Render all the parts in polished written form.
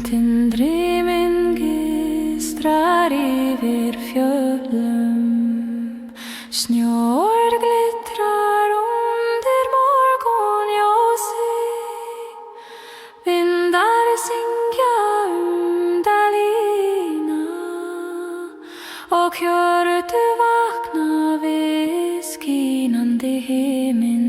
Tindriminn gistrar yfir fjöllum, snjór glittrar undir morgonljósið, vindar syngja dælina og hjörtu vakna við skínandi himinn.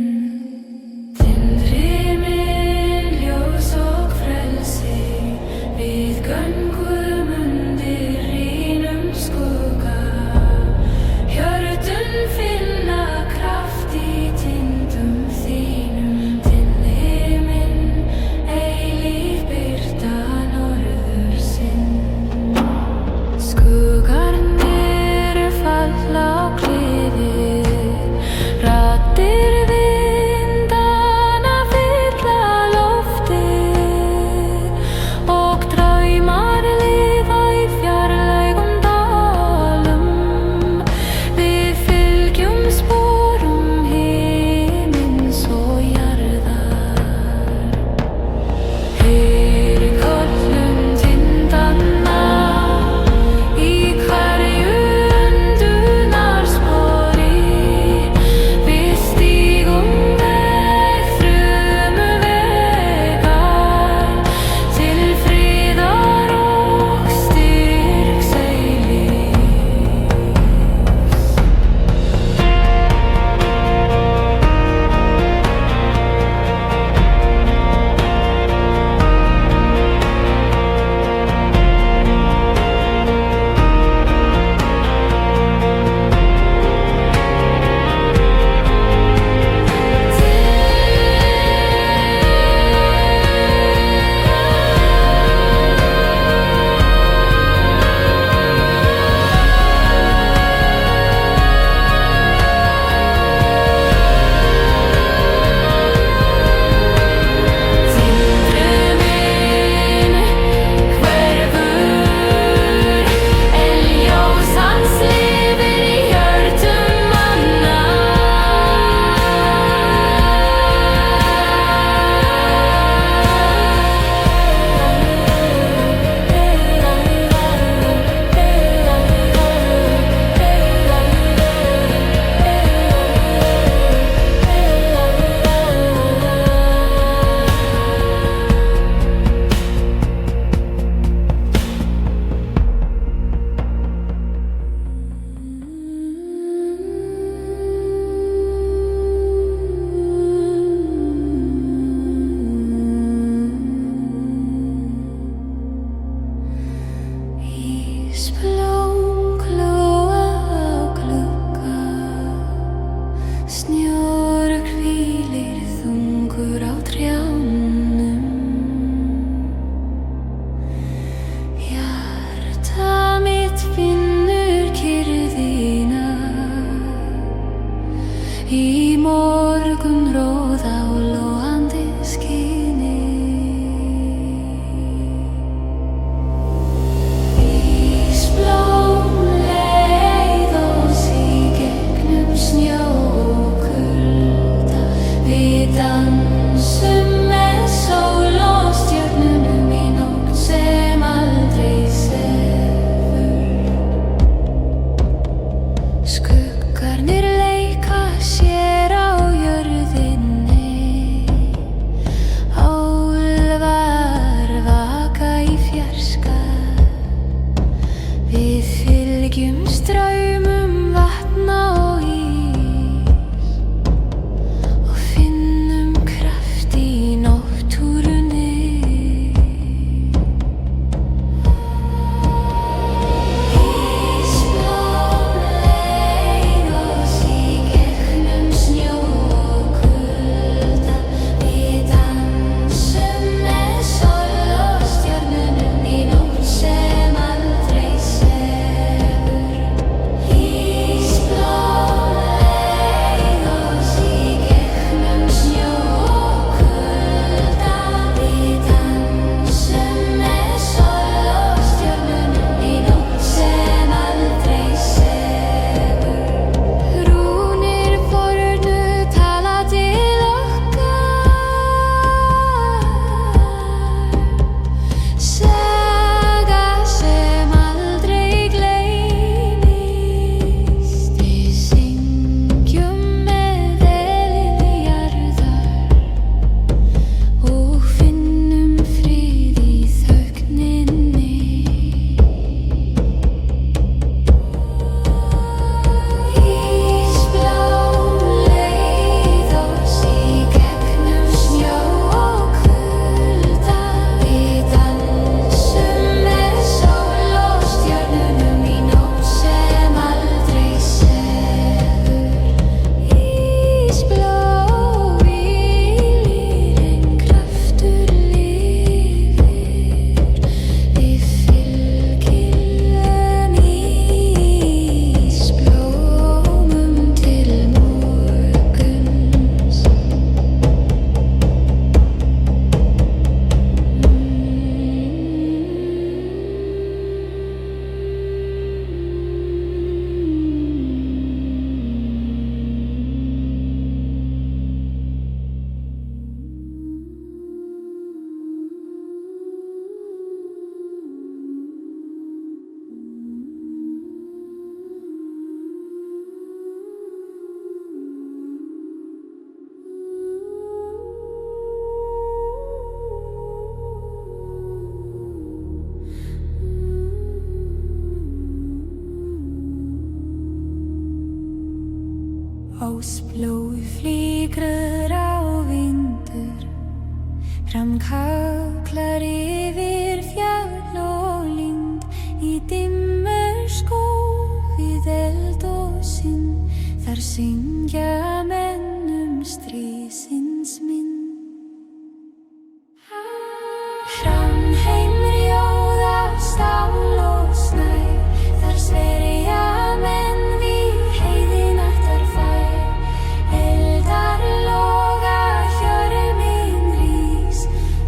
Í morgunróða og logandi skini, ísblóm leið oss í gegnum snjó og kulda. Við dansum með sól og stjörnunum í nótt sem aldrei sefur. Skuggarnir leika sér á jörðinni, Ósblóð flýgrur á vindur, framkallar yfir fjall og lind, í dimmur skóg við eld og synd, þar syngja menn stríðsins mynd. Framheim rjóða stál og snær, þar sverja menn við heiðinættar fær. Eldar loga, hjörminn rís,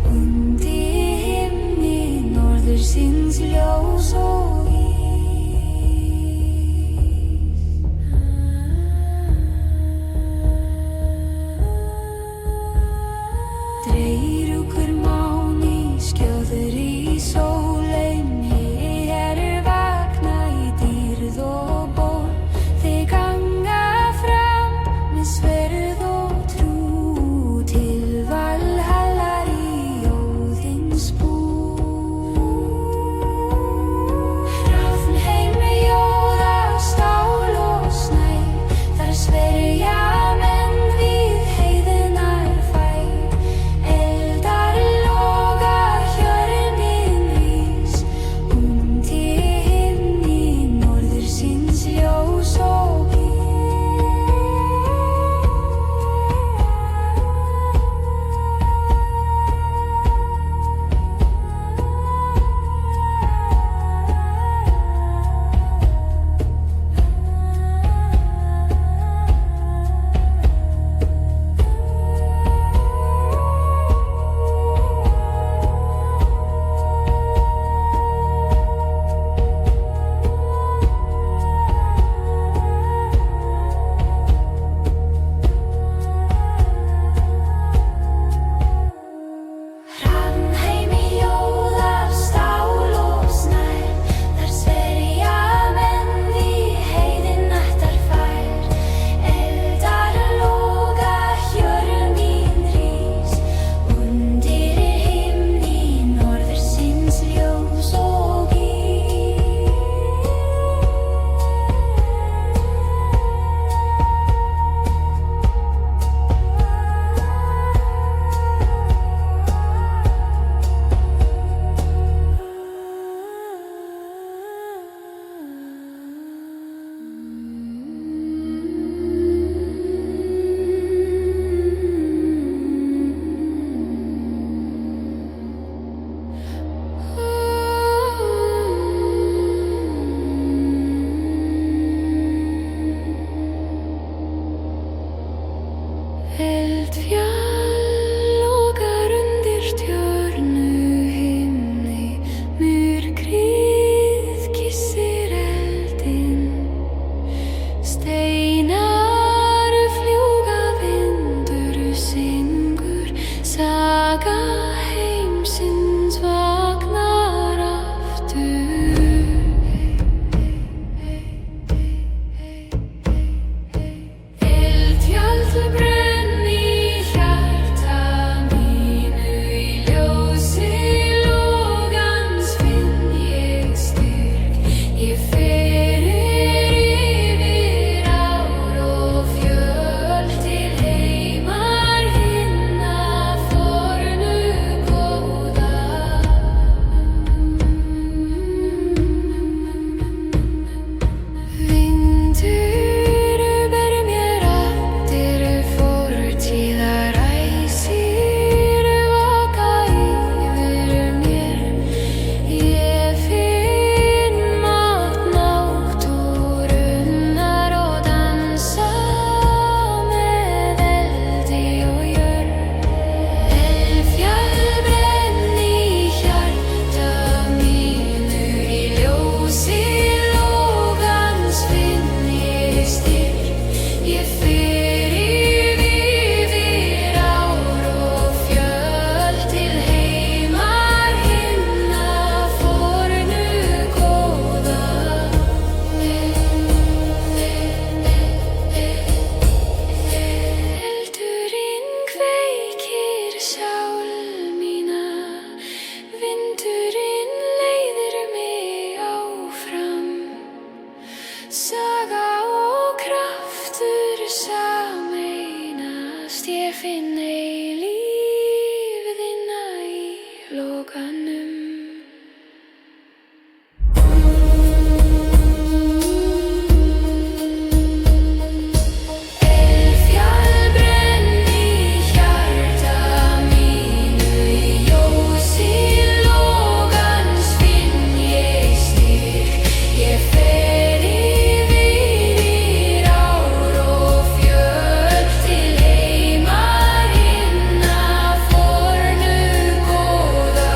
undir himni norðursins ljós og ís. Dreyrúkur máni skjóður í sólinni, vakna í dýrð og ból. Þeir ganga fram með sverð og trú til Valhallar í Óðins bú. Hrafnheim rjóða stál og snær, þar sverja menn við heiðinnar fær. Eldar loga, hjörminn rís, undir himni norðursins ljós og ís. Hrafnheim rjóða stál og snær, þar sverja menn við heiðinættar fær. Eldar loga, hjörminn rís, undir himni norðursins ljós og ís. Eldfjall logar undir stjörnu himni, myrkrið kyssir eldinn. Steinar fljúga, vindur syngur, saga heimsins vaknar aftur. Eldfjall brenn í hjarta mínu, í ljósi logans finn ég styrk. Ég fer yfir ár og fjöll til heimar hinna fornu góða. Vindur ber mér raddir fortíðar, æsir vaka yfir mér. Ég finn mátt náttúrunnar og dansa með eldi og jörð. Eldfjall brenn í hjarta mínu, í ljósi logans finn ég styrk. Ég fer yfir ár og fjöll til heimar hinna fornu góða. Eldurinn kveikir sál mína, vindurinn leiðir mig áfram. Saga og kraftur Ég finn eilífðina í lokanum. Eldfjall brenn í hjarta mínu, í ljósi logans finn ég styrk. Ég fer yfir ár og fjöll til heimar hinna fornu góða.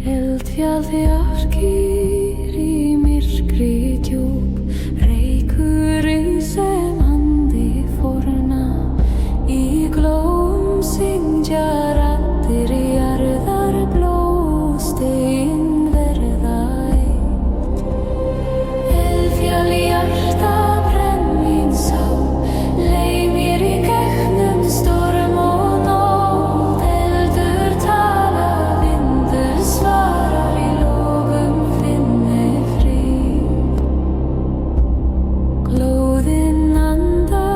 Eldfjall bjargir í myrkri djúp, reykurinn sem andi forna. Í glóum syngja raddir jarðar blóðstigin verða eitt. Eldfjall hjarta brenn mín sál, leið mér í gegnum storm og nótt. Eldur tala, vindur svarar, í logum finn ég frið. Glóðin anda,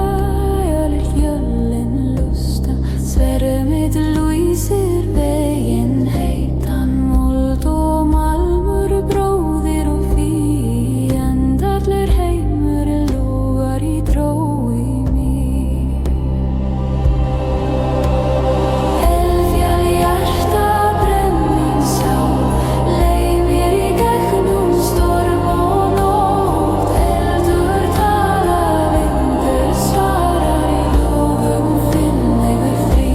jölin lusta, sverð mitt lýsir veginn heitan. Mold og malmur, bróðir og fíend, allur heimur logar í drói mér. Eldfjall hjarta brenn mín sál, leið mér í gegnum storm og nótt. Eldur tala, vindur svarar, í logum finn ég frið.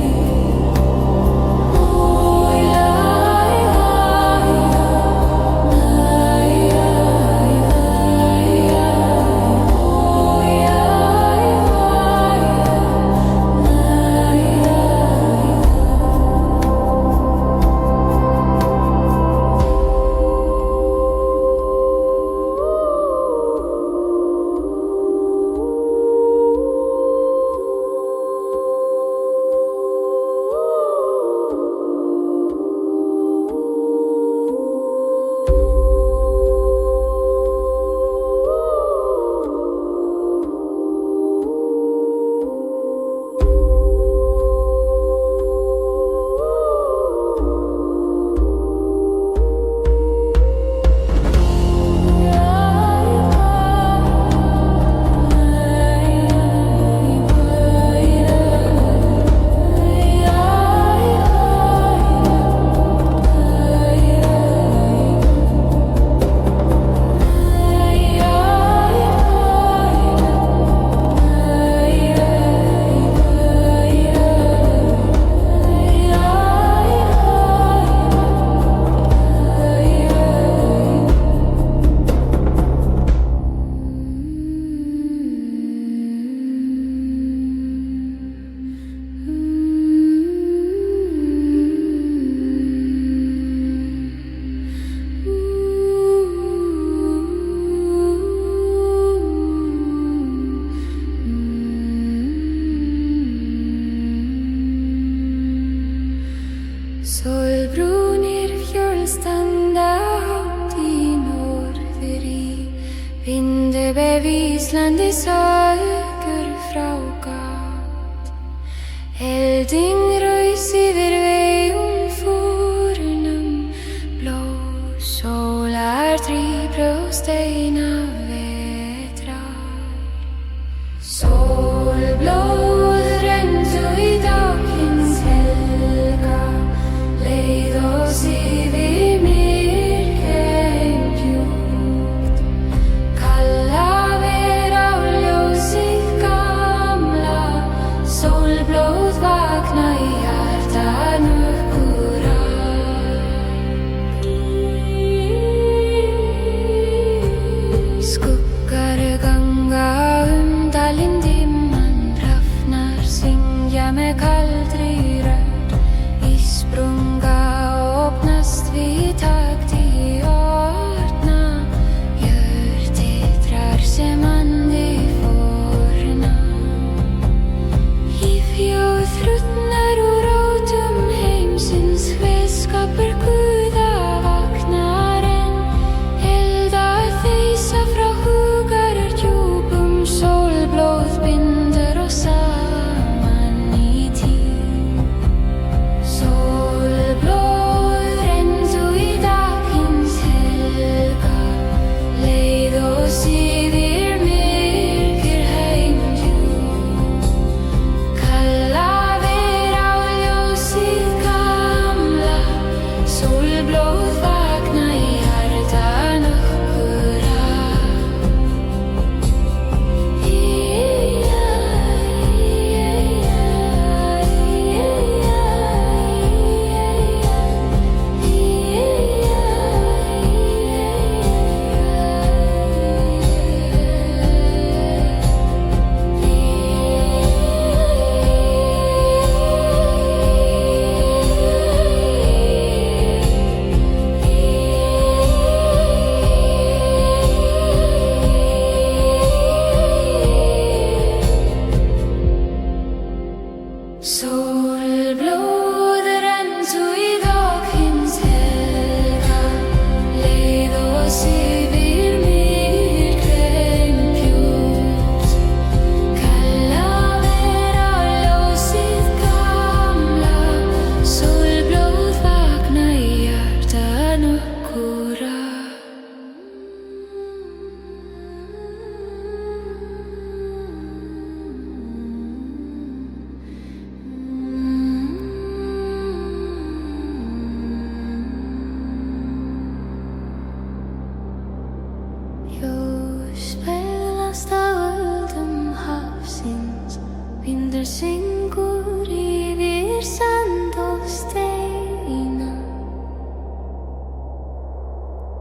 Sólbrúnir fjöll standa hátt í norðri, vindurbeð Íslandi sögur frá gátt. Elding raus yfir vegum fórnum, blóð sólar drýpur og steina vetrar. Sólblóð renndu í dagsins helga, leið oss yfir myrkheim djúpt. Kalla ver á ljósið gamla syngur yfir sand og steina.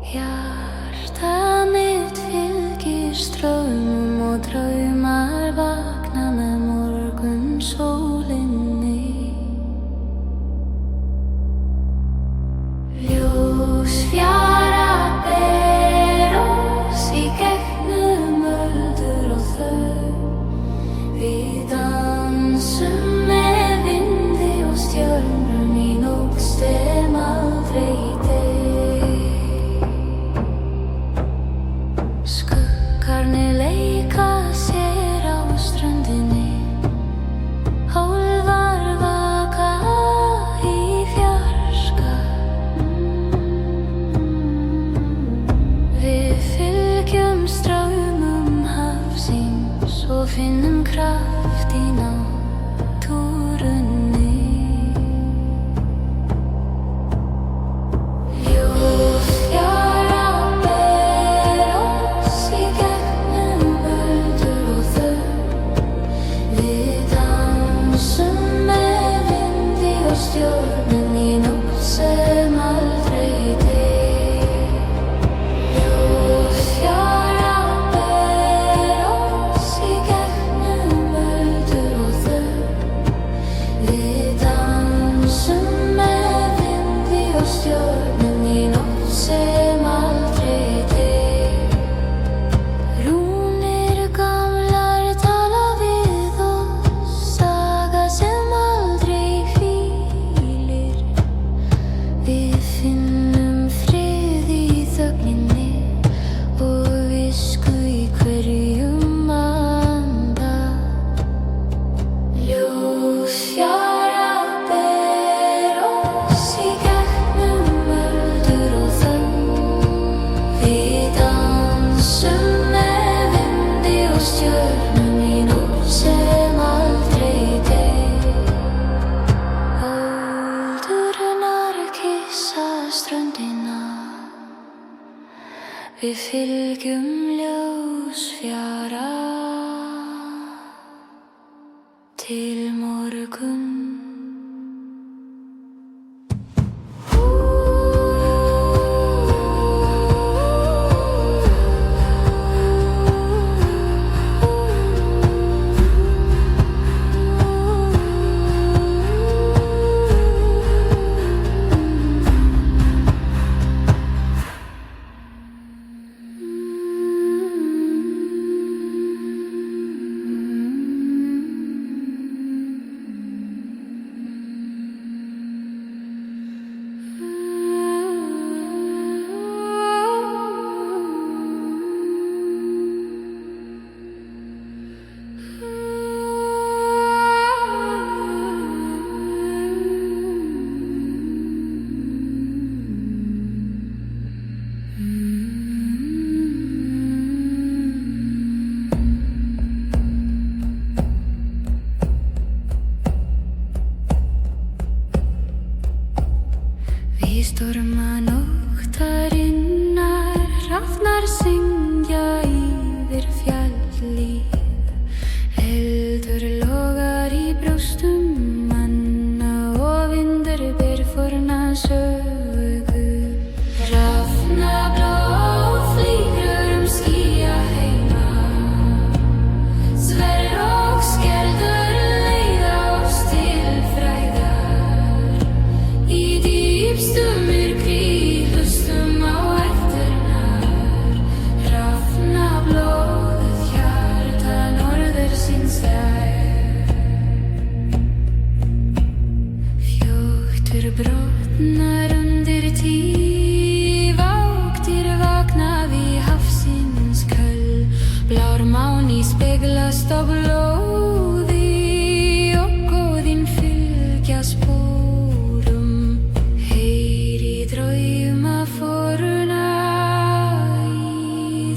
Hjarta mitt fylgir straumum og draumar vakna með morgunsólinni. Ljósfjara ber oss í gegnum öldur og þau. Við dansum með vindi og stjörnum í nótt sem aldrei deyr. Skuggarnir leika sér á ströndinni, hálfar vaka í fjarska. Við fylgjum straumum hafsins og finnum kraft í náttúrunni. Ljósfjara ber oss í gegnum öldur og þau. Við dansum með vindi og stjörnum í nótt sem aldrei deyr. Ljósfjara ber oss í gegnum öldur og þau. Við dansum með vindi og stjörnum í nótt sem aldrei deyr. Rúnir gamlar tala við oss, saga sem aldrei hvílir. Við finnum frið í þögninni og visku í hverjum anda. Ljósfjara ber oss í gegnum öldur og þau. Við dansum með vindi og stjörnum í nótt sem aldrei deyr. Öldurnar kyssa ströndina, við fylgjum ljósfjara til morgun. Í storma nóttarinnar hrafnar syngja yfir fjallið. Eldur logar í brjóstum manna og vindur ber forna sögu. Hrafnablóð flýgur skýja heima, sverð og skeldur leiða oss til frægðar. Í dýpstu myrkri hlustum á eftirnar. Hrafnablóðið hjarta norðursins er. Fjótur brotnar undir tíð, vagtir vakna við hafsins köll. Blár máni speglast á blóði og góðin fylgja spórum. Heyri drauma forna í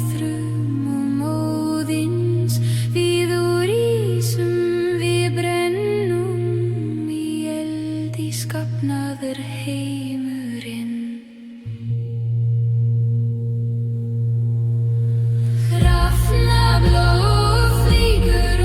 þrumum Óðins. Við úr ísum við brennum í eldi skapnaður heimurinn. Hrafnablóð flýgur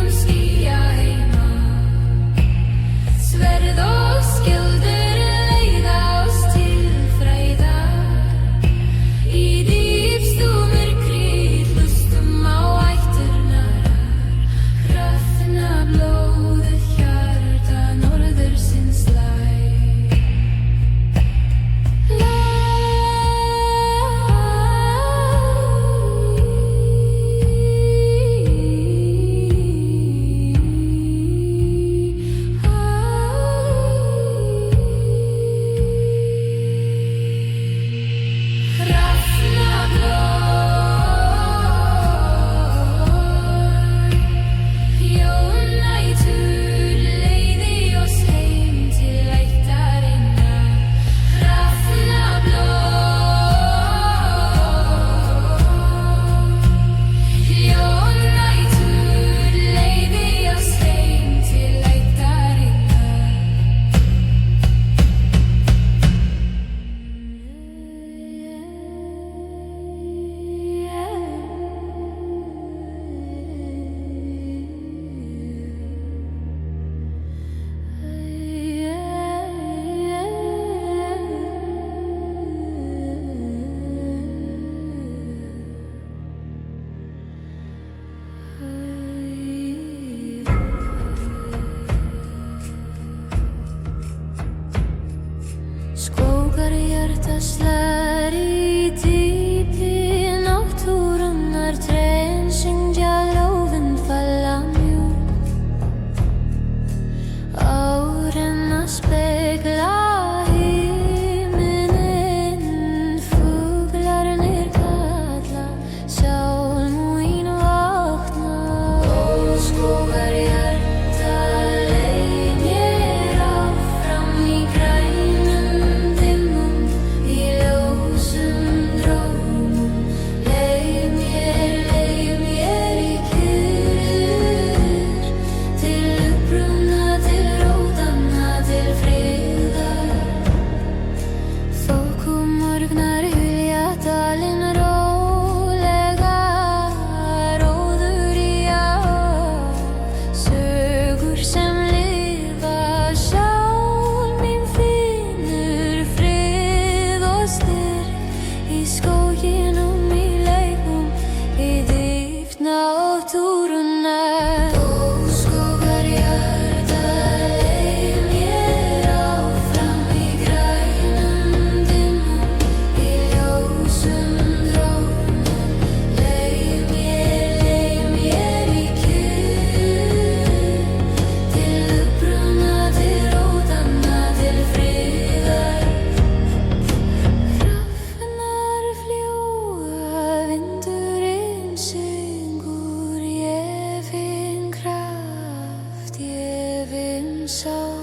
sál,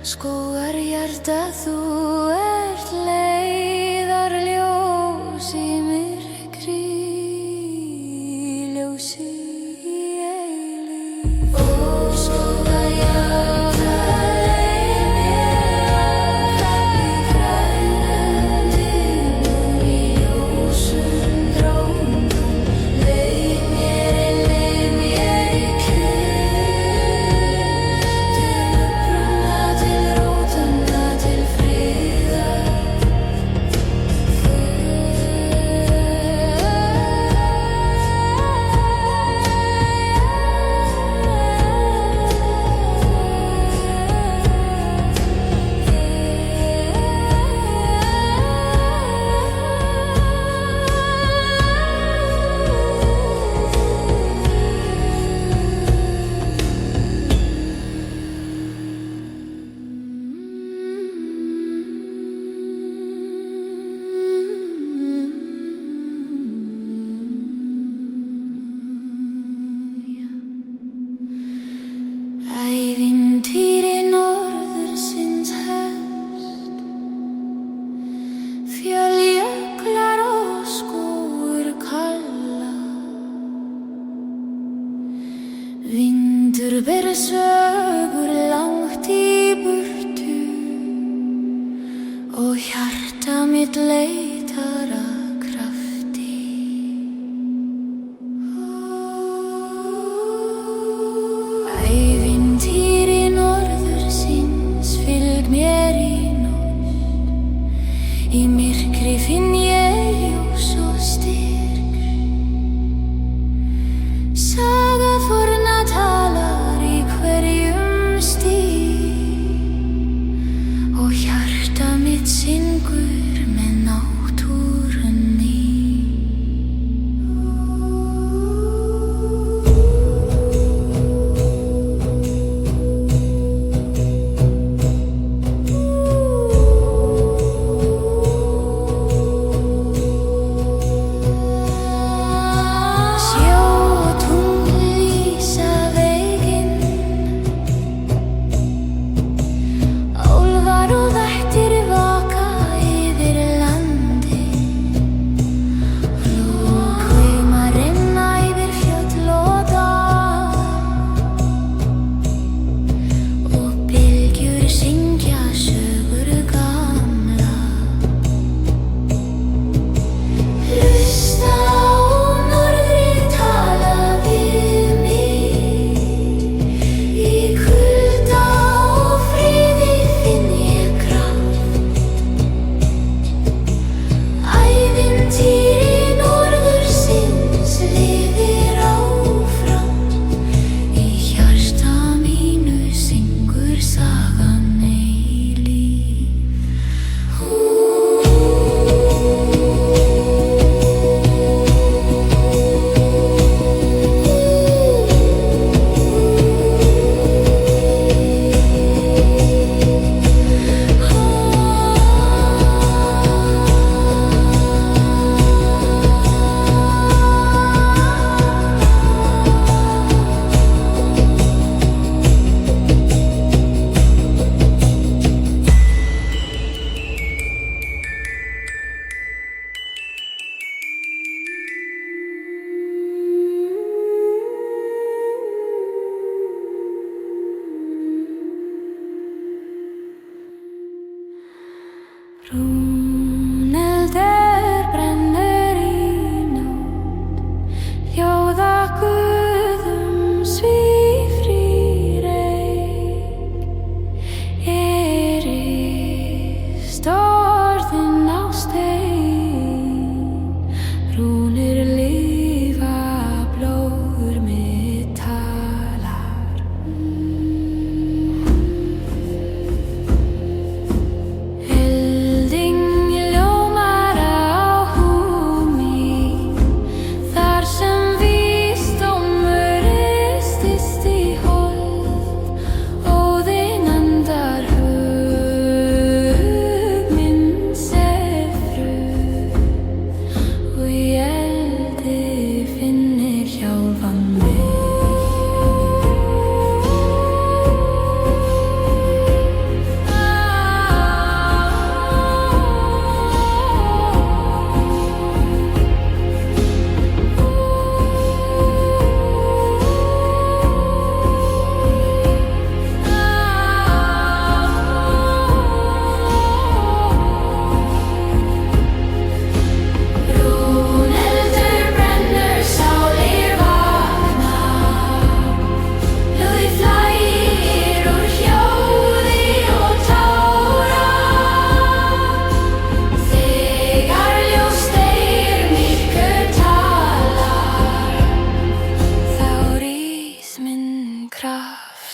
skógar hjarta, þú ert leiðarljós í myrkri, ljós í eilífð. Ó, skógar hjarta, leið mér í grænum dimum, í ljósum drónum, leið mér í kyrrð, til uppruna, til rótanna, til friðar. Ævintýri norðursins hefst, fjölljöklar og skógur kalla, vindur ber sögur langt í burtu og hjarta mitt leitar að krafti. Ævintýri norðursins fylg mér í nótt, í myrkri finn ég ljós og styrk. Saga forna talar í hverjum stíg og hjarta mitt syngur með náttúrunni.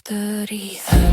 aftur í þögn.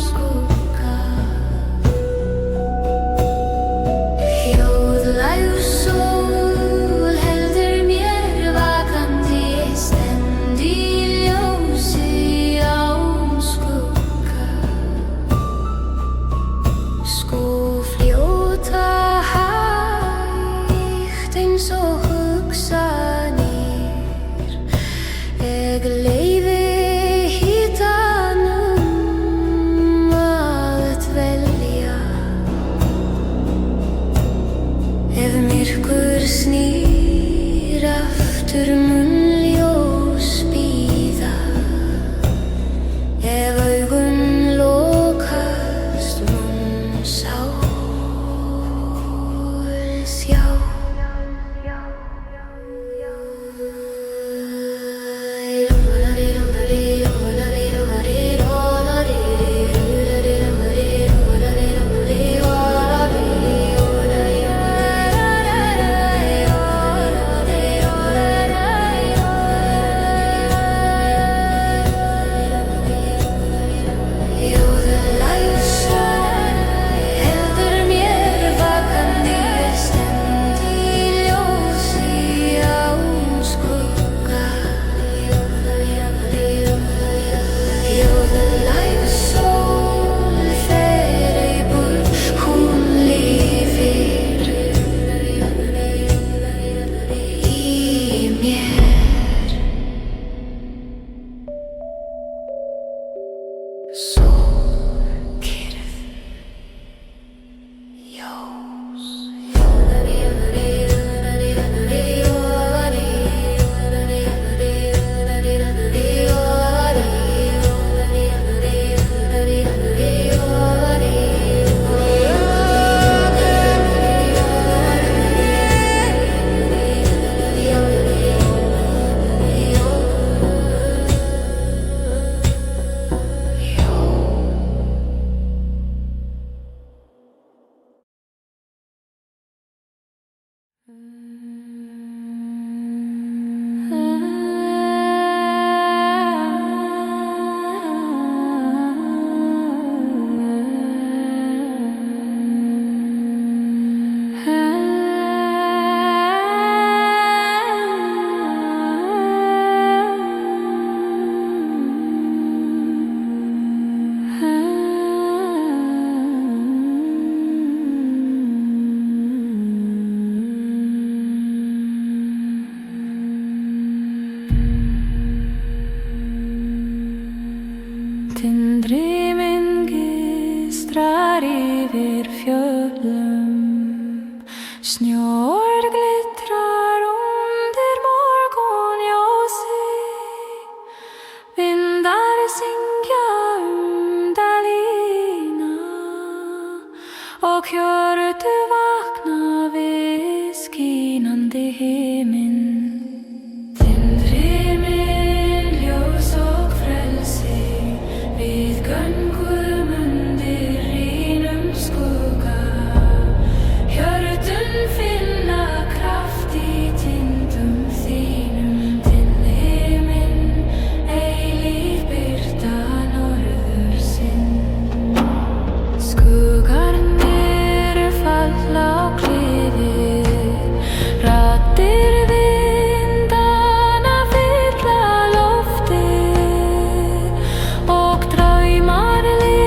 School Tindri minn gistrar yfir fjöllum, snjór glittrar undir morgonljósið, vindar syngja dalina og hjörtu vakna við skínandi himinn. Tindri minn ljós og frelsi, við göngum undir rínum skugga, hjörtun finna kraft í tindum þínum. Tindri minn, eilíf birta norðursinn. Skuggarnir falla á kliðið, raddir vindanna fylla loftið og draumar lifa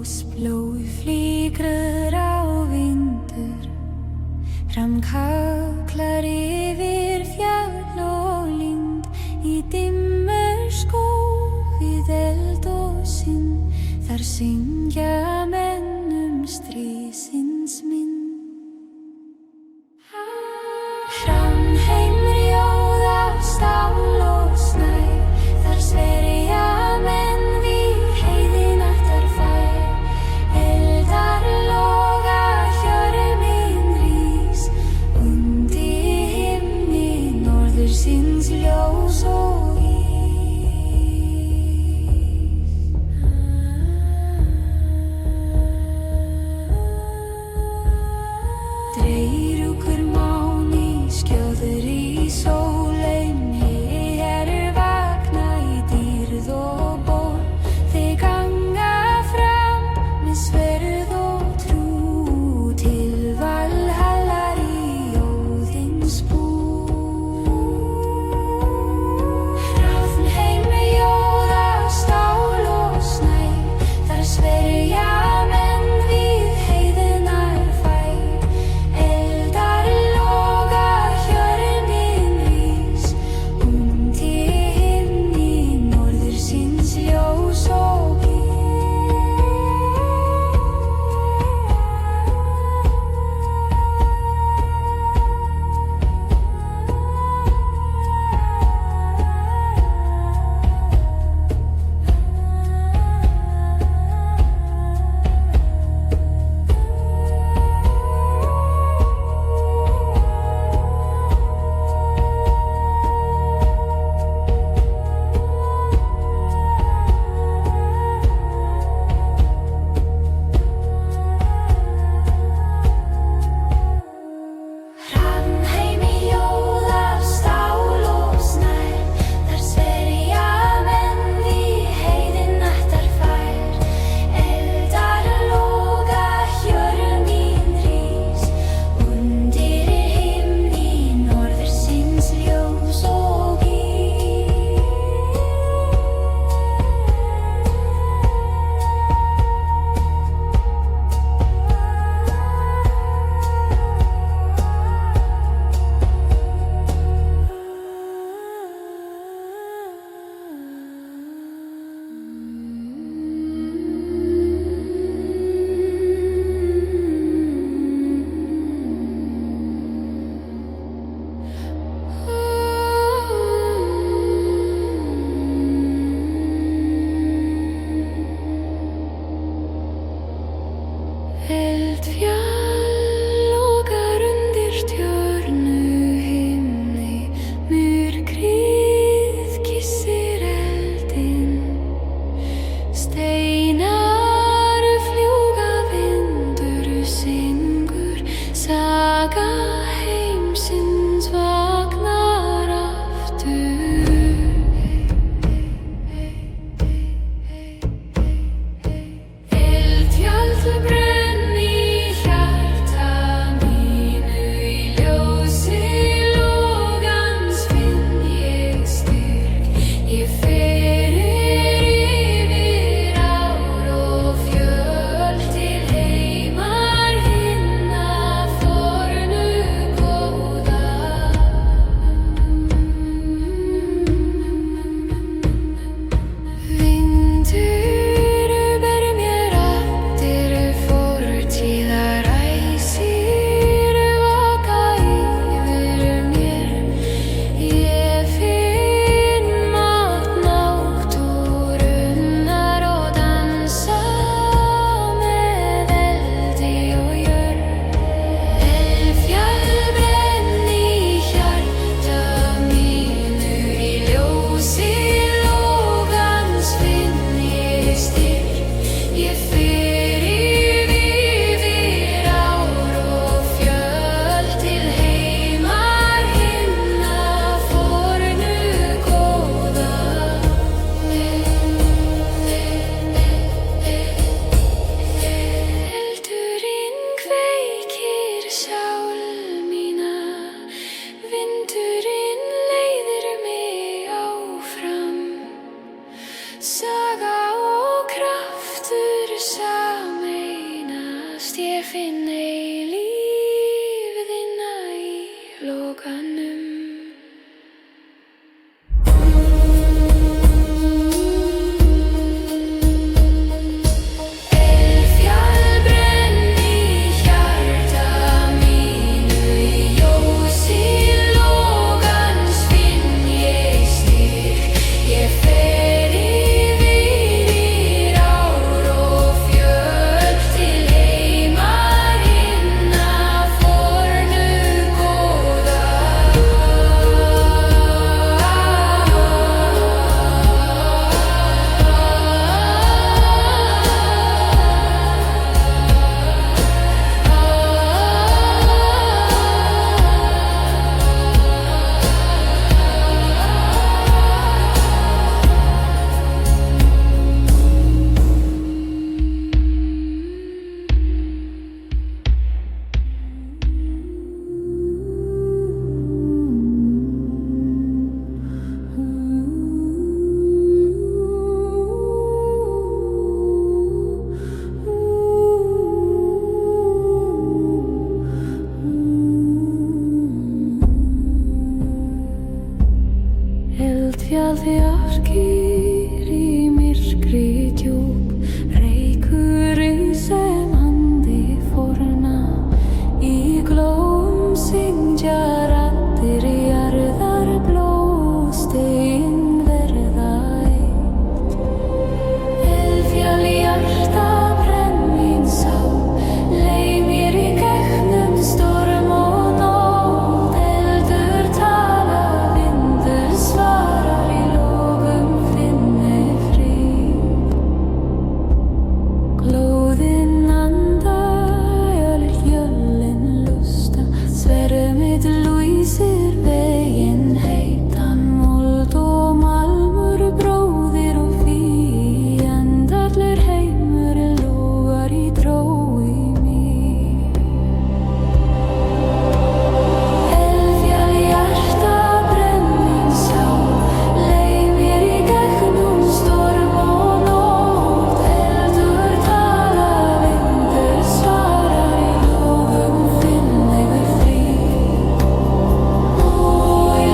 ljósblå flíkrur á vindur, framkallar yfir fjall og lynd, í dimmur skóg við eld og synd, þar syngja menn stríðsins mynd. Framheimur jóð af stál og snæ, þar sverja menn við heiðinættar fær, eldar loga hjartanum. Eldfjall brenn í hjarta mínu, í ljósi logans finn ég styrk. Ég fer yfir ár og fjöll til heimar hinna fornu góða. Eldfjall bjargir í myrkri djúp, reykurinn sem andi forna. Í glóm syngja raddir jarðar blóðstegin verða eitt. Eldfjall hjarta brenn mín sál, leið mér í gegnum storm og nótt. Eldur tala, vindur svarar, í logum finn ég frið. Glóðin anda, öll jölin lusta, sverð mitt lýsir veginn heitan. Mold og malmur, bróðir og fíend, allur heimur logar í drói mér. Eldfjall hjarta brenn mín sál, leið mér í gegnum storm og nótt. Eldur tala, vindur svarar, í logum finn ég frið. Oj, æ,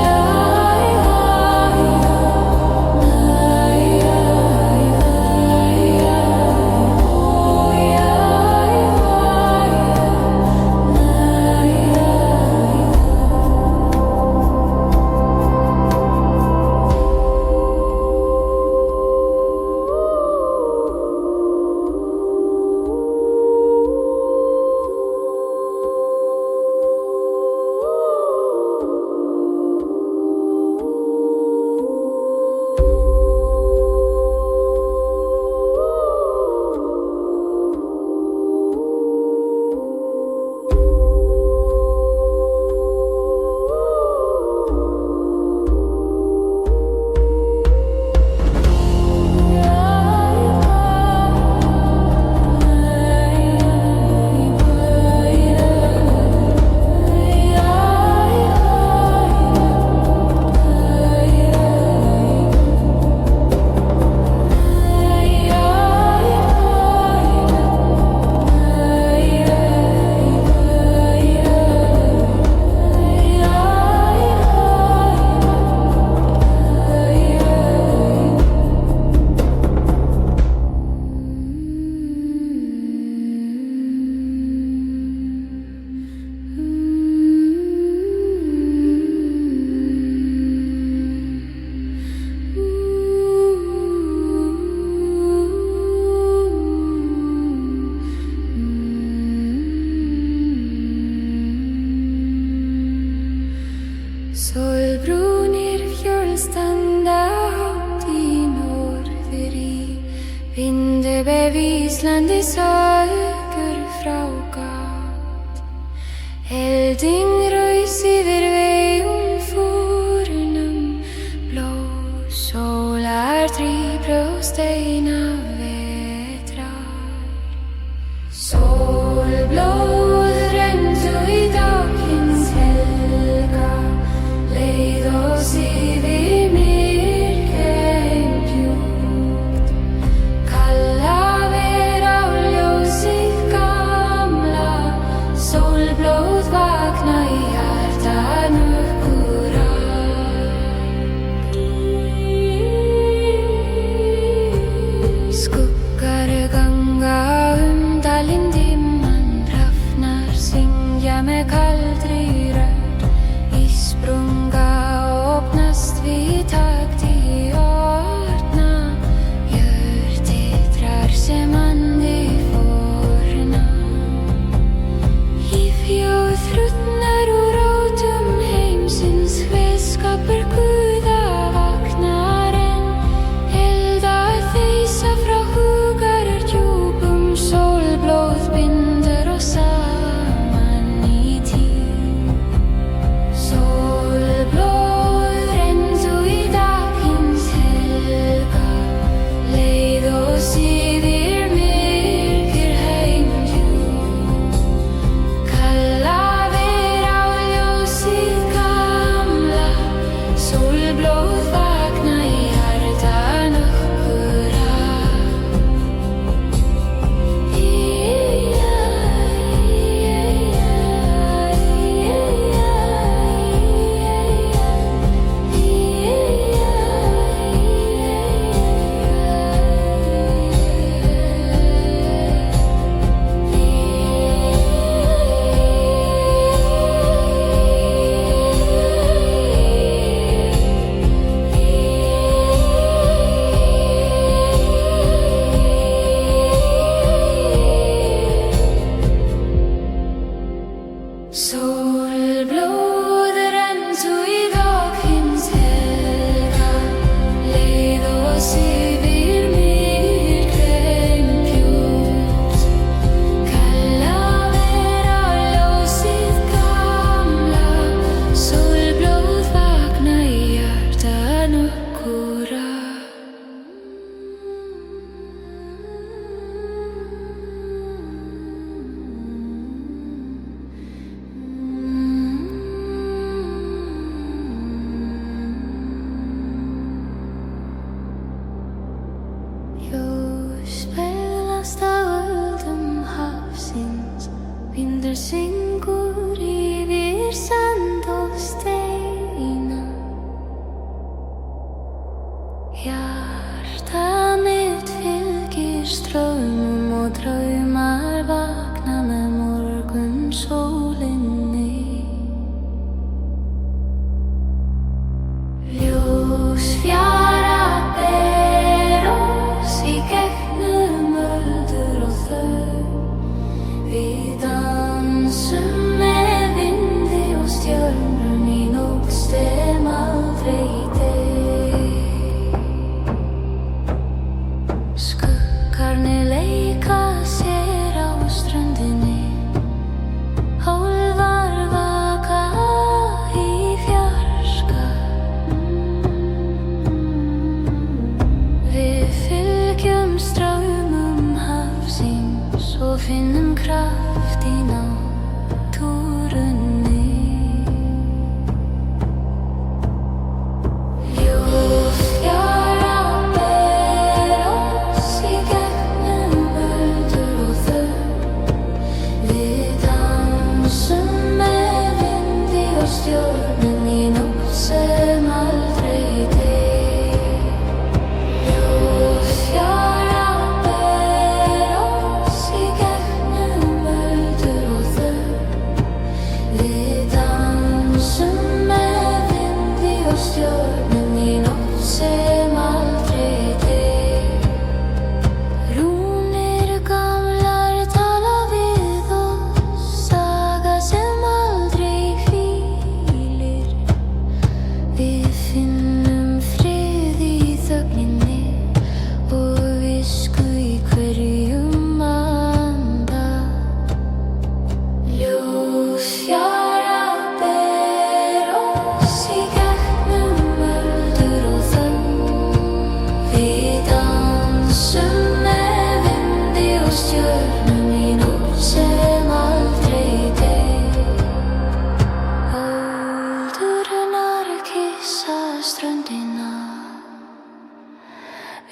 Sólbrúnir fjöll standa hátt í norðri, vindur Íslandi sögur frá gat. Elding raus yfir vegum fórnum, blå sólar drýpur og steina vetrar. Sólblóð renndu í dagsins helga, leið oss yfir myrkreim djúpt. Kalla ver á ljósið gamla, sólblóð vakna í hjartanum.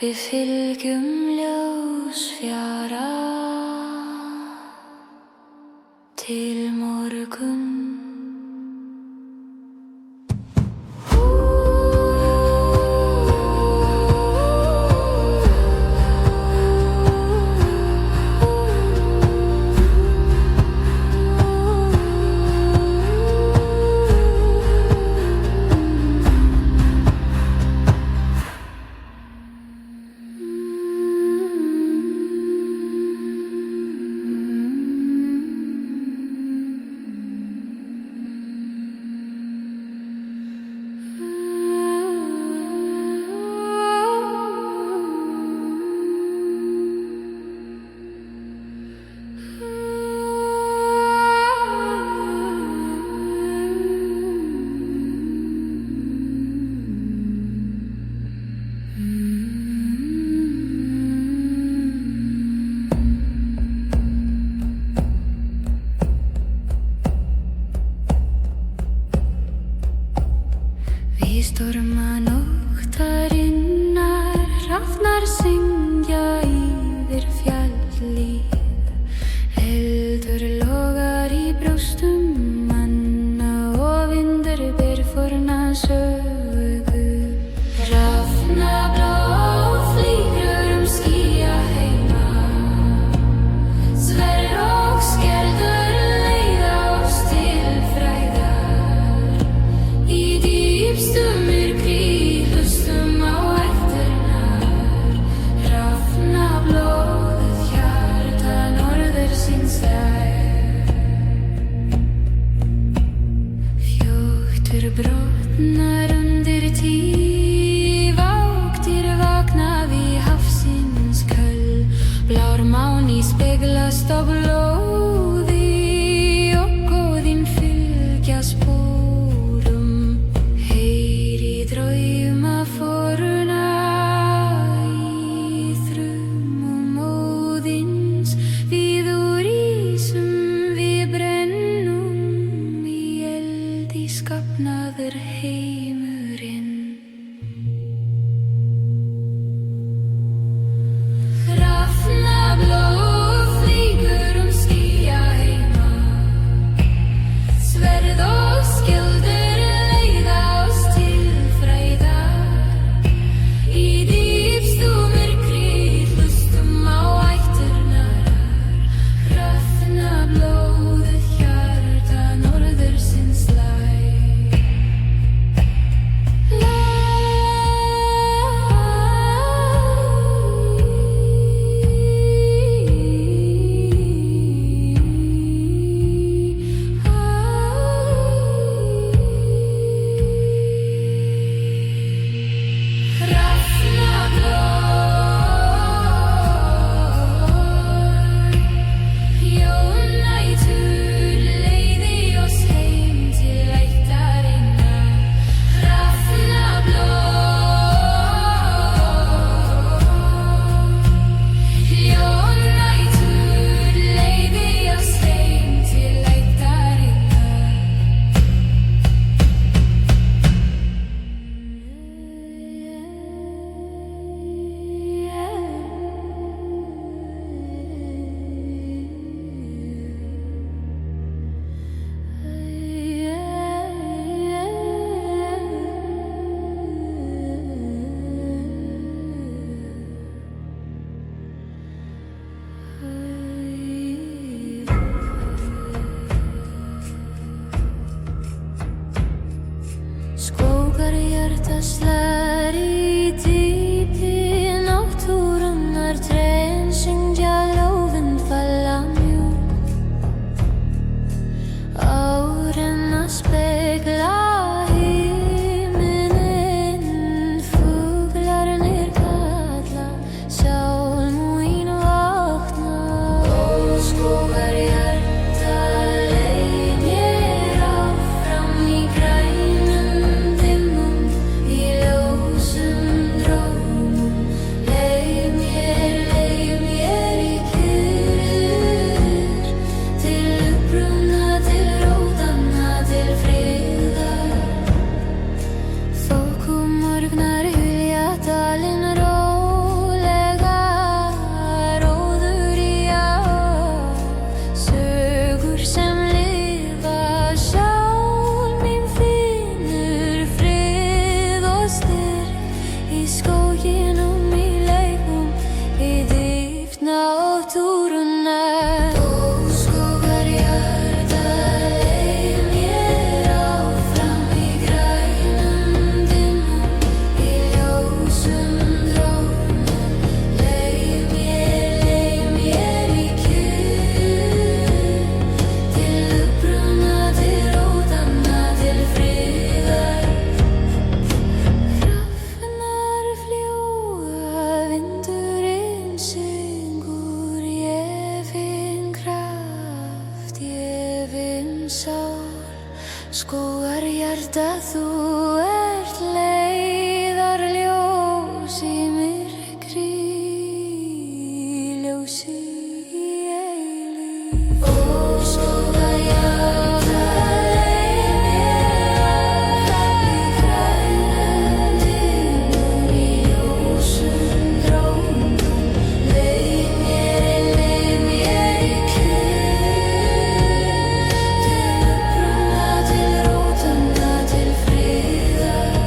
Við fylgjum ljósfjara til morgun. Í storma nóttarinnar hrafnar syngja yfir fjallið. Eldur logar í brjóstum manna og vindur ber forna sögu. Hrafnablá flýgur skýja heima, sverð og skjöldur leiða oss til frægðar. Í dýpstu myrkri hlustum á eftirnar, hrafnablóðið hjarta norðursins læg. Fjótur brotnar undir tíf, ágtir vakna við hafsins köll. Blár máni speglast á blóði og góðin fylgja spórum. Heyri drauma forna í þrumum móðins. Við úr ísum við brennum í eldi skapnaður heimurinn. Hrafnablóð flýgur skýja heima, sverð og skjöldur leiða oss til frægðar. Í dýpstu myrkri hlustum á ættirnar, hrafnablóðið hjarta norðursins læg. Það slær í dýpi náttúrunnar trén syngja ljóðin falla mjúkt. Árin að spegla himininn, fuglarnir kalla, sál mín vakna. Skógar hjarta leið mér áfram í grænum dimmum, í ljósum drómum. Leið mér í kyrrð, til uppruna, til rótanna, til friðar. Þokumorgnar hylja dalinn rólega, róður í átt, sögur sem lifa. Sál mín finnur frið og styrk í skóginum, í leikum, í dýpt náttúrunnar. Skógar hjarta leið mér áfram í grænum dimmum, í ljósum drómum. Leið mér í kyrrð, til uppruna, til rótanna, til friðar. Hrafnar fljúga, vindurinn syngur. Ég finn kraft, ég finn sál. Skógar hjarta, þú ert leiðarljós í myrkri, ljósi í eilífð. Skógar hjarta leið mér áfram í grænum dimmum, í ljósum drómum. Leið mér í kyrrð, til uppruna, til rótanna, til friðar.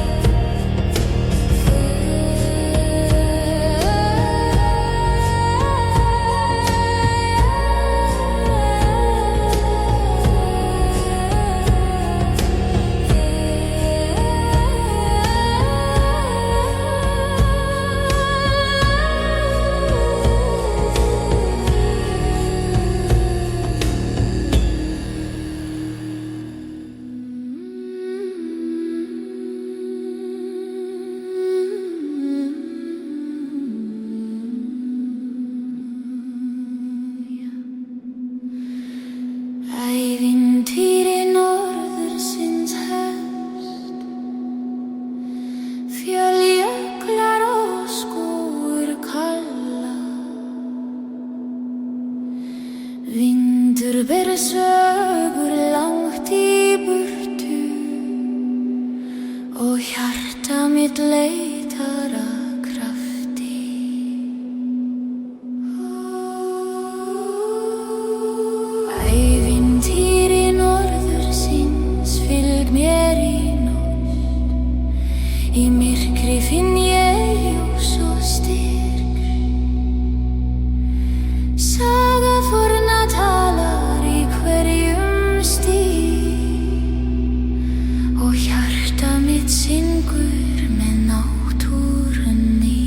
Ævintýri norðursins hefst, fjölljöklar og skógur kalla. Vindur ber sögur langt í burtu, og hjarta mitt leitar að krafti. Ævintýri norðursins fylg mér í nótt, í myrkri finn ég ljós og styrk. Saga forna talar í hverjum stíg, og hjarta mitt syngur með náttúrunni.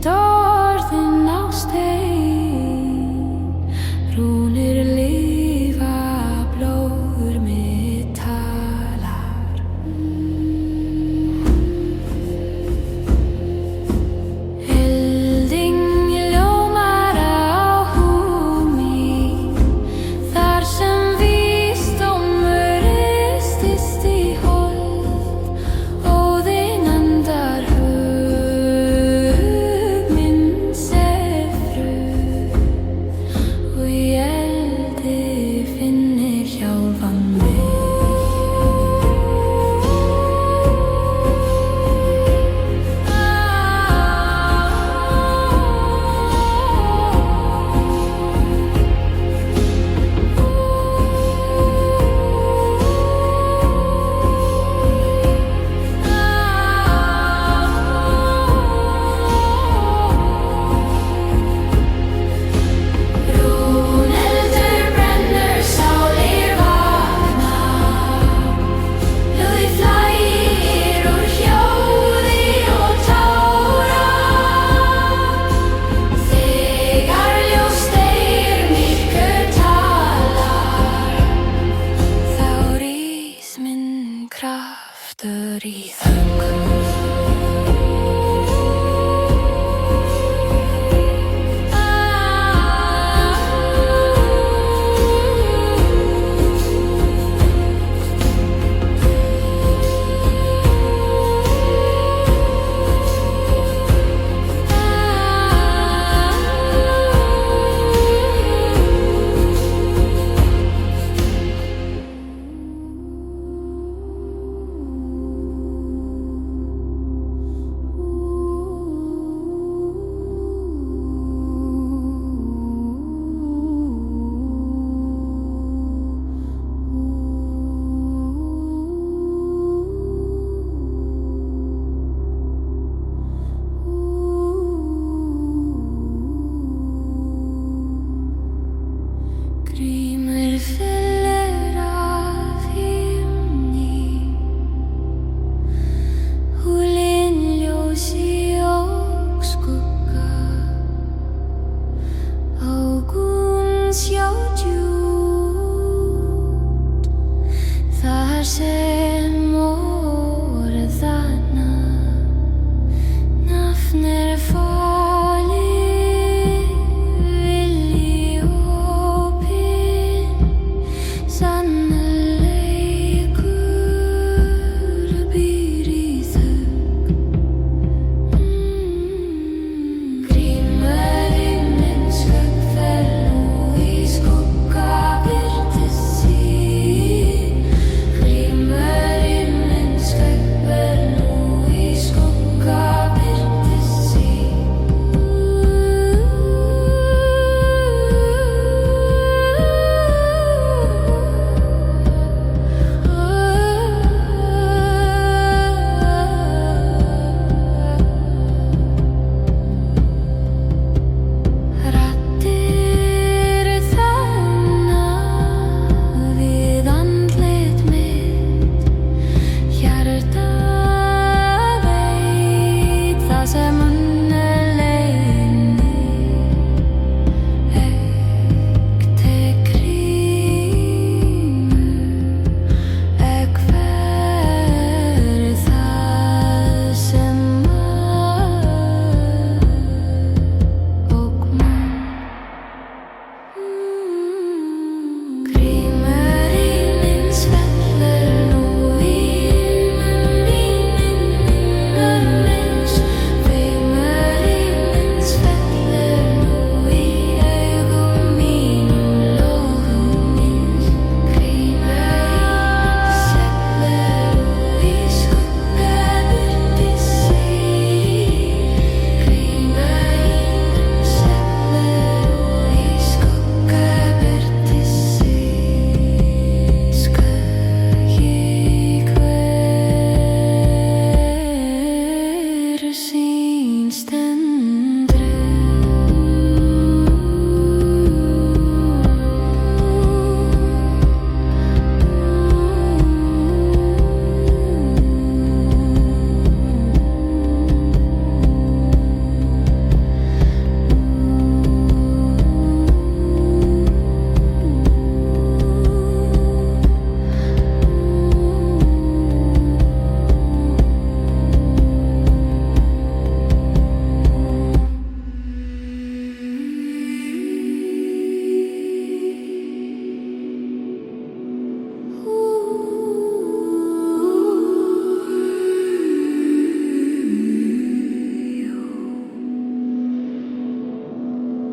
Rist orðin á stein, rúnir lifa, blóður mitt talar. Elding ljómar á húmi, þar sem vísdómur ristist í hold. Óðinn andar hug minn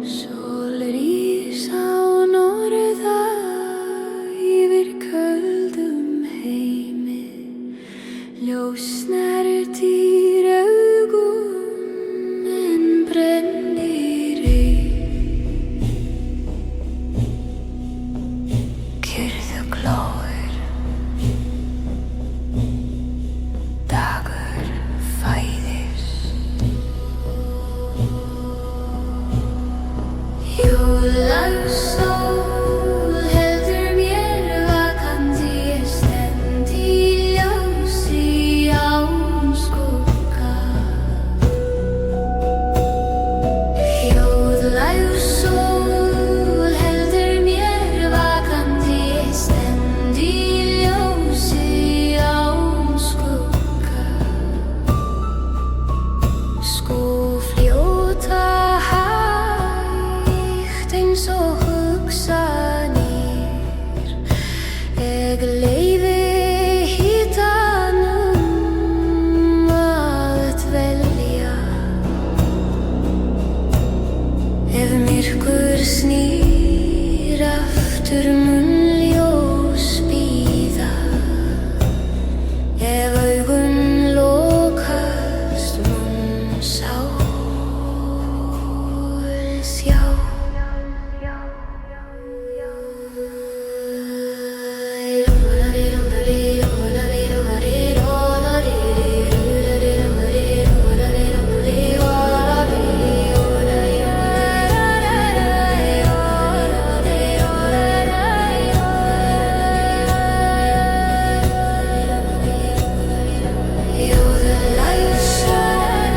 Sól rís á norða yfir köldum heimi, ljósnar dýr augum en brennir ei. Kyrðu glóir, dagur fæðist. Jólaug sól heldur mér vakandi, ég stend í ljósi án skugga. Jólaug sól heldur mér vakandi, ég stend í ljósi án skugga. Skúfljóta hægt eins og hugsanir, ég leyfi hitanum að dvelja. Ef myrkur snýr aftur mun ljós bíða, ef augun lokast mun sál sjá. Jólaug sól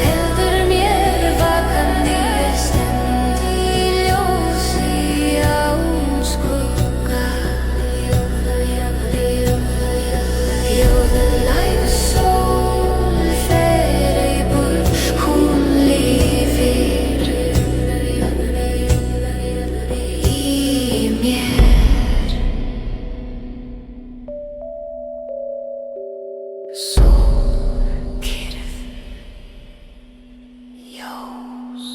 heldur mér vakandi, ég stend í ljósi án skugga. Jólaug sól fer ei burt, hún lifir í mér. Sól, kyrrð, ljós.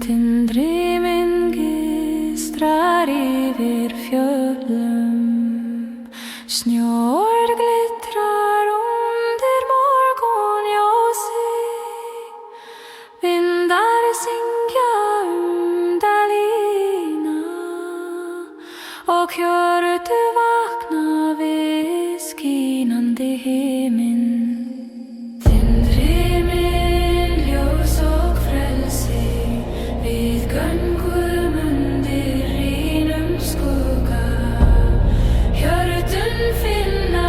Tindri minn gistrar yfir fjöllum, snjór glittrar undir morgonljósið, vindar syngja dalina og hjörtu vakna við skínandi himinn. Tindri minn ljós og frelsi, við göngum undir einum skugga, hjörtun finna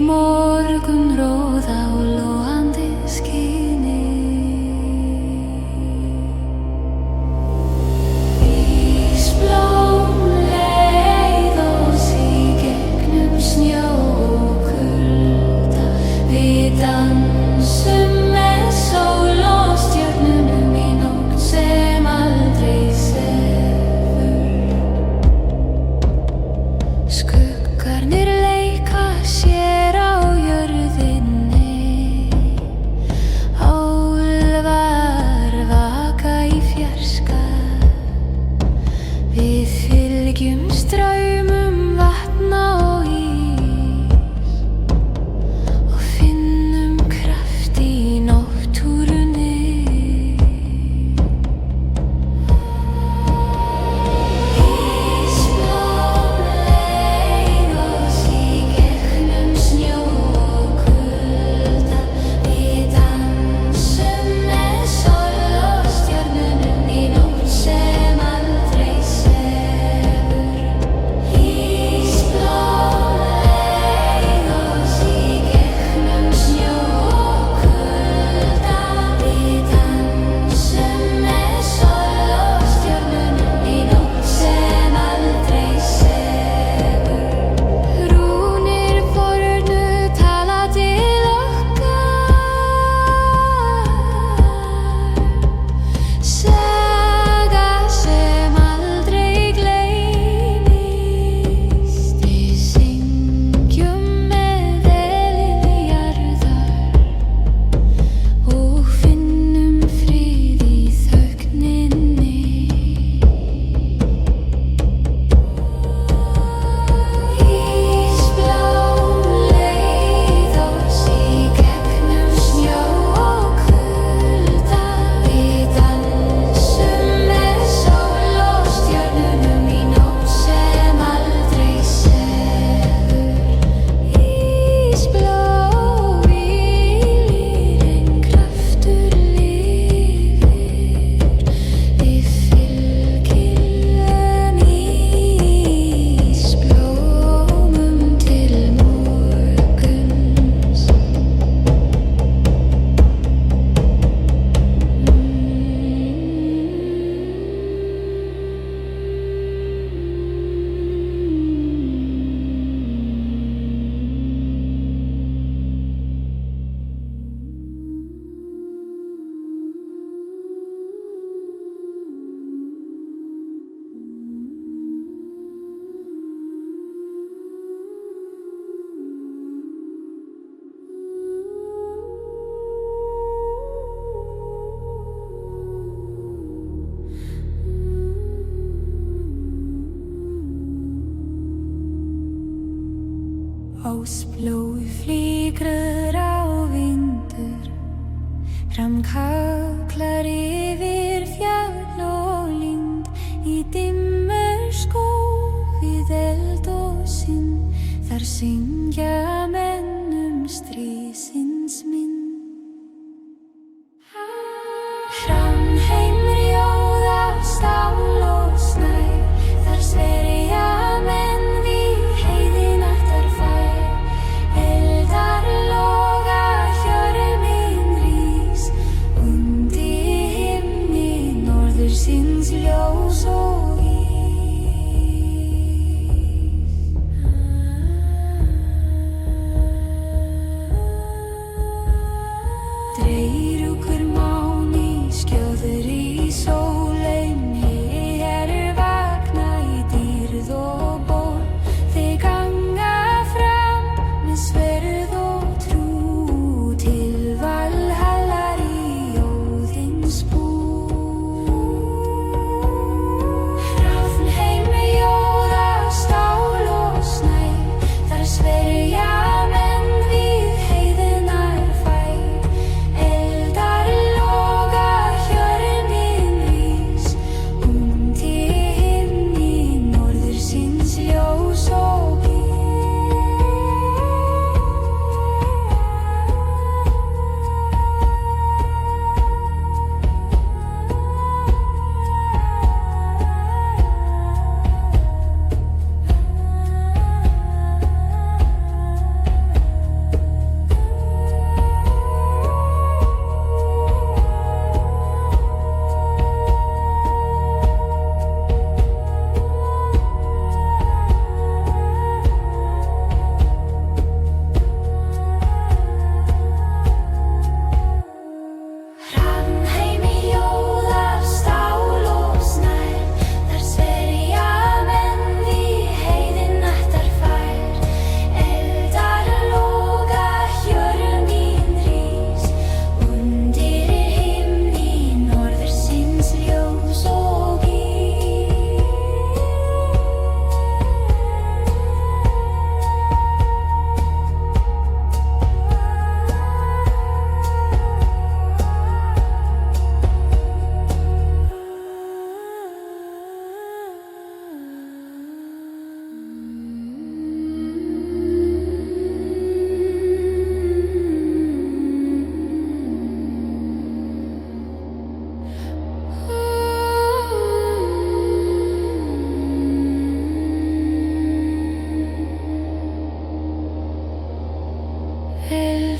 morgunróða og logandi skini. Ísblóm leið oss í gegnum snjó og kulda. Við dansum með sól og stjörnunum í nótt sem aldrei sefur. Skuggarnir leika sér á jörðinni. Álfar vaka í fjarska. Við fylgjum straumum vatna og ís og finnum kraft í náttúrunni. Ísblóm leið oss í gegnum snjó og kulda. Við dansum með sól og stjörnunum í nótt sem aldrei sefur. Ísblóm leið oss í gegnum snjó og kulda. Við dansum með sól og stjörnunum í nótt sem aldrei sefur. Rúnir fornu tala til okkar. Saga sem aldrei gleymist. Við syngjum með eilífð jarðar og finnum frið í þögninni. Ísblóm leið oss í gegnum snjó og kulda. Við dansum með sól og stjörnunum í nótt sem aldrei sefur. Ísblóm hvílir en kraftur lifir. Við fylgjum ísblómum til morguns. Ósblói flýgrur á vindur, framkallar yfir fjall og lynd. Í dimmur skóg við eld og synd, þar syngja menn stríðsins mynd. Framheim rjóða stál og snæ, þar sverja menn við heiðinættar fær. Eldar loga, hjörminn rís, undi himni norðursins ljós og ís.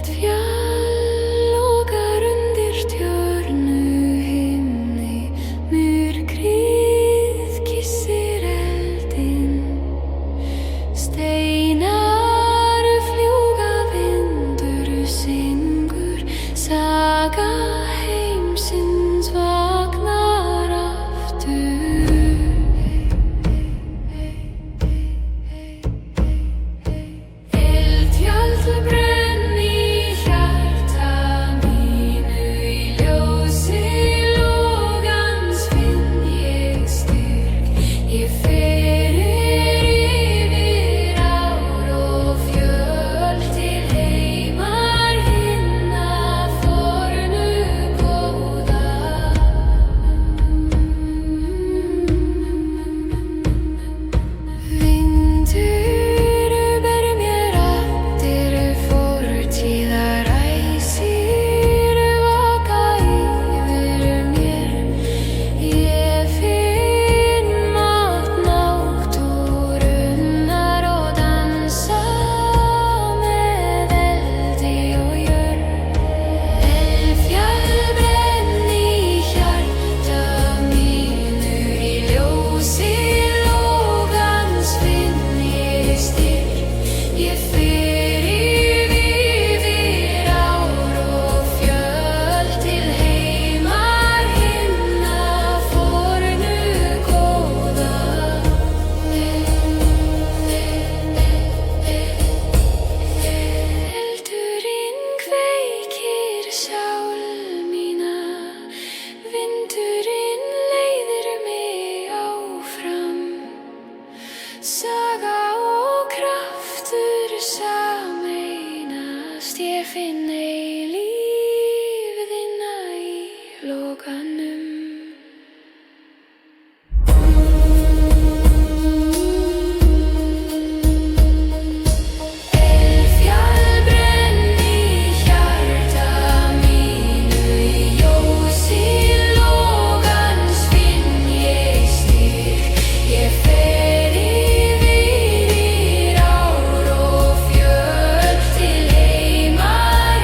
Eldfjall logar undir stjörnuhimni, myrkrið kyssir eldinn. Steinar fljúga, vindur syngur, saga heimsins vagnar aftur. Eldfjall brenn í hjarta mínu, í ljósi logans finn ég styrk. Ég fer yfir ár og fjöll til heimar hinna fornu góða. Vindur ber mér raddir fortíðar, æsir vaka yfir mér. Ég finn mátt náttúrunnar og dansa með eldi og jörð. Eldfjall brenn í hjarta mínu, í ljósi logans finn ég styrk. Ég fer yfir ár og fjöll til heimar hinna fornu góða. Eldurinn kveikir sál mína, vindurinn leiðir mig áfram. Saga og kraftur sameinast, ég finn eilífðina í loganum. Eldfjall brenn í hjarta mínu, í ljósi logans finn ég styrk. Ég fer yfir ár og fjöll til heimar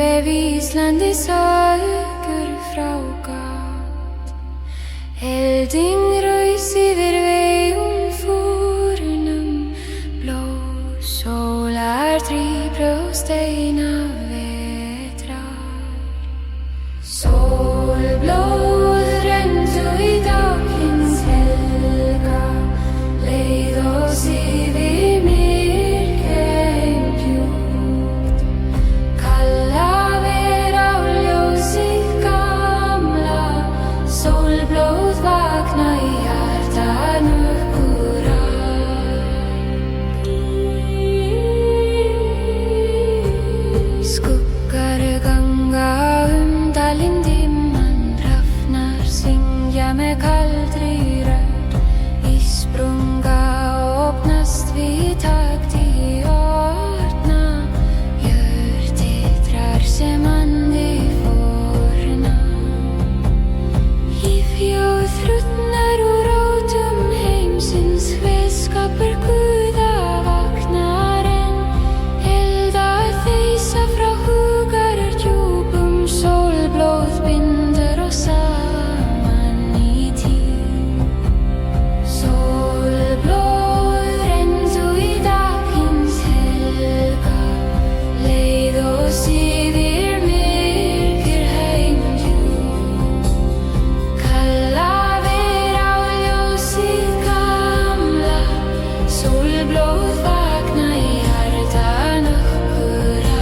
veif Íslandi sögur frá gat. Elding raus yfir vegum fórnum, blóð sólar drýbrjóst eina vetrar. Sólblóð renndu í dag hins helga, leið oss yfir myrkheim djúpt. Kalla ver á ljósið gamla, sólblóð vakna í hjarta nokkurra. Skuggar ganga dalinn dimman, hrafnar syngja með kaldri rödd. Ísprunga opnast við takt í orna, jörð titrar sem andi forna. Í fjóð hrutnar úr rótum heimsins, hver Guða vaknar enn. Eldar þeysa frá hugarar djúpum, sólblóð bindur oss saman í tíð. Sólblóð renndu í dag hins helga, leið oss yfir myrkheim djúpt. Kalla ver á ljósið gamla, sólblóð vakna í hjarta nokkurra.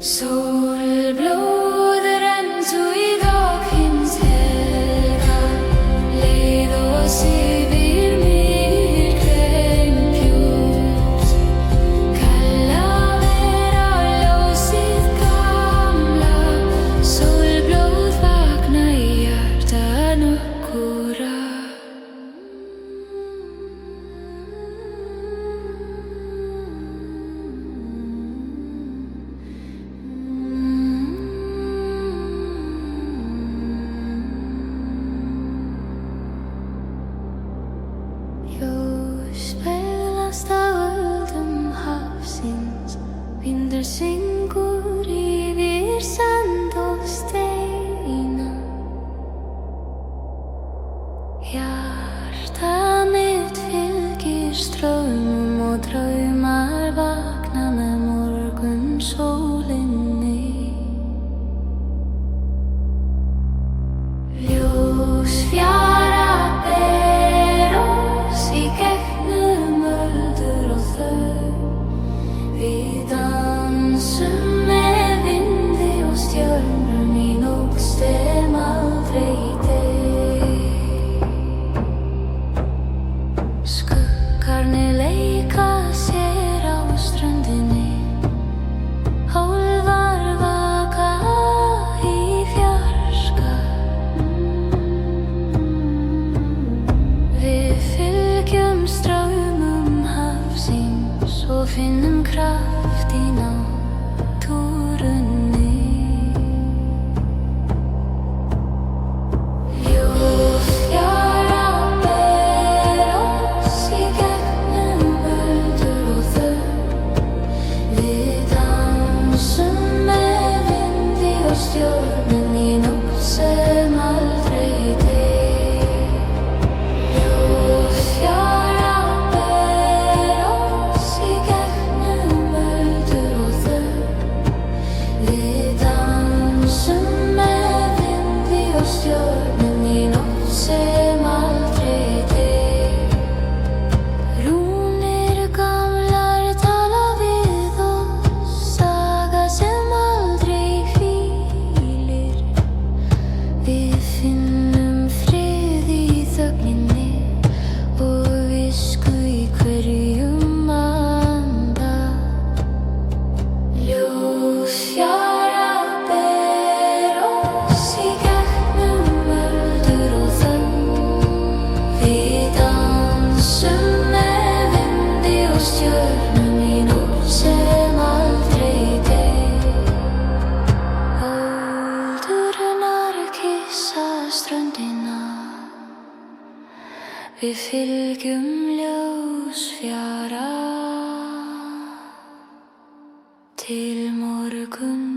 Sólblóð renndu í dag hins helga, leið oss yfir myrkheim djúpt. Kalla ver á ljósið gamla, sólblóð vakna í hjarta nokkurra. Ljós speglast á öldum hafsins, vindur syngur yfir sand og steina. Hjarta mitt fylgir straumum og draumar vakna með morgunsólinni. Ljós fjara ber oss í gegnum öldur og þau. Við dansum með vindi og stjörnum í nótt sem aldrei deyr. Skuggarnir leika sér á ströndinni, hólfar vaka í fjarska. Við fylgjum straumum hafsins og finnum kraft í náttúrunni. Ljós fjara ber oss í gegnum öldur og þau. Við dansum með vindi og stjörnum í nótt sem aldrei deyr. Ljós fjara ber oss í gegnum öldur og Við fylgjum ljósfjara til morgun.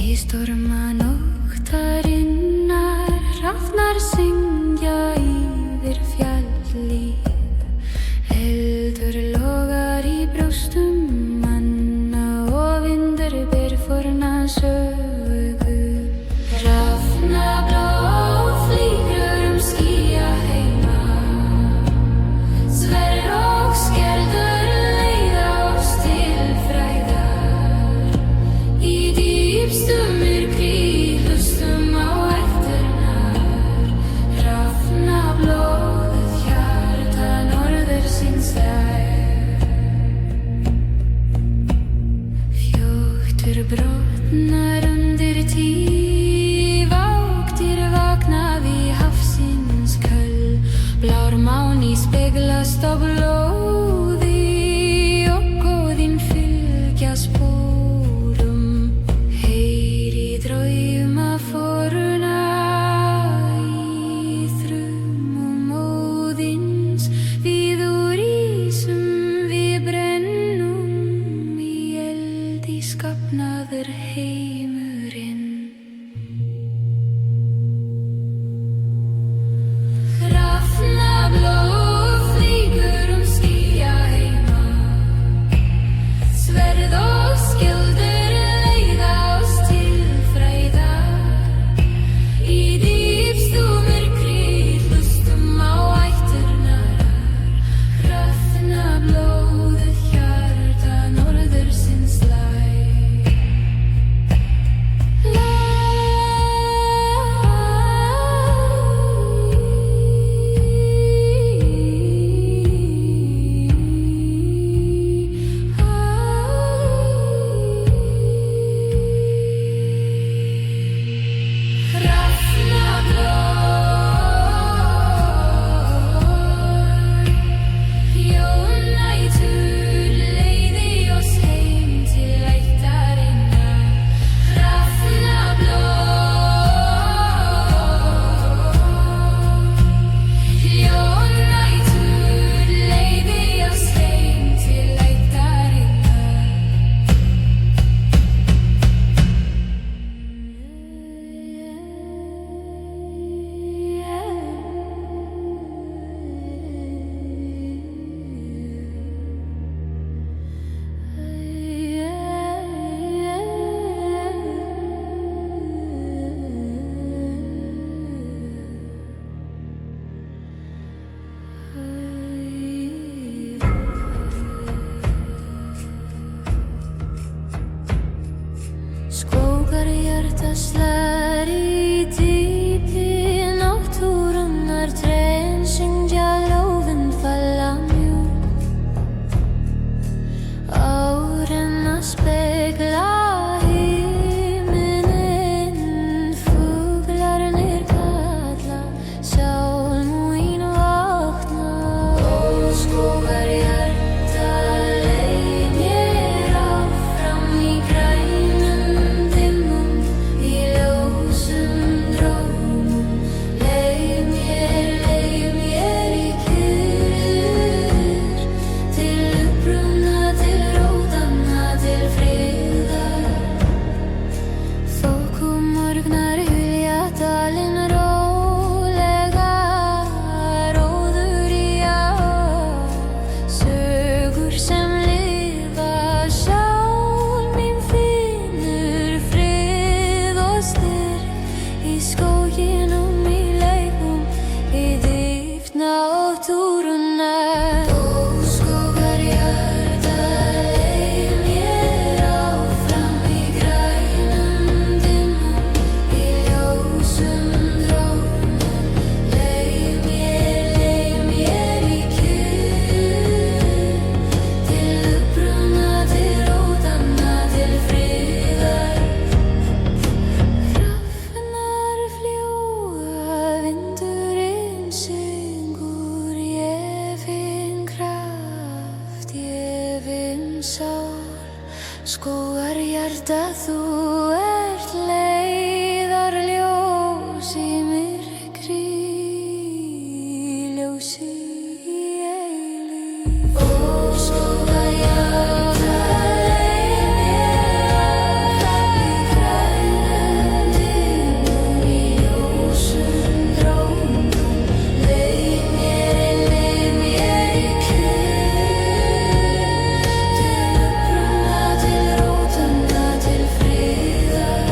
Í storma nóttarinnar hrafnar syngja yfir fjallið. Eldur logar í brjóstum manna og vindur ber forna sögu. Hrafnablá flýgur skýjaheima, sverð og skjöldur leiða oss til frægðar. Í dýpstu myrkri hlustum á eftirnar, hrafnablóðið hjarta norðursins er. Fjótur brotnar undir tíð, vagtir vakna við hafsins köll. Blár máni speglast á blóði og goðin fylgja spórum. Heyri drauma forna í þrumum Óðins. Við úr ísum við brennum, í eldi skapnaður heimurinn. Hrafnablóð flýgur skýjaheima, að þú ert leiðarljós í myrkri, ljós í eilífð. Ó, svo að jaga leið mér í grænum dimmun, í ljósum drónum. Leið mér í kyrrð, til uppruna, til rótanna, til friðar.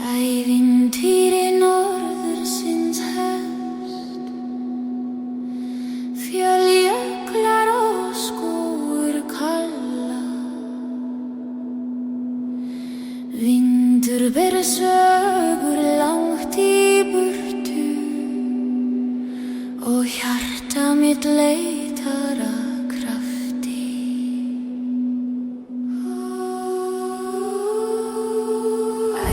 Ævintýri norðursins hefst, fjölljöklar og skógur kalla. Vindur ber sögur langt í burtu og hjarta mitt leitar að krafti.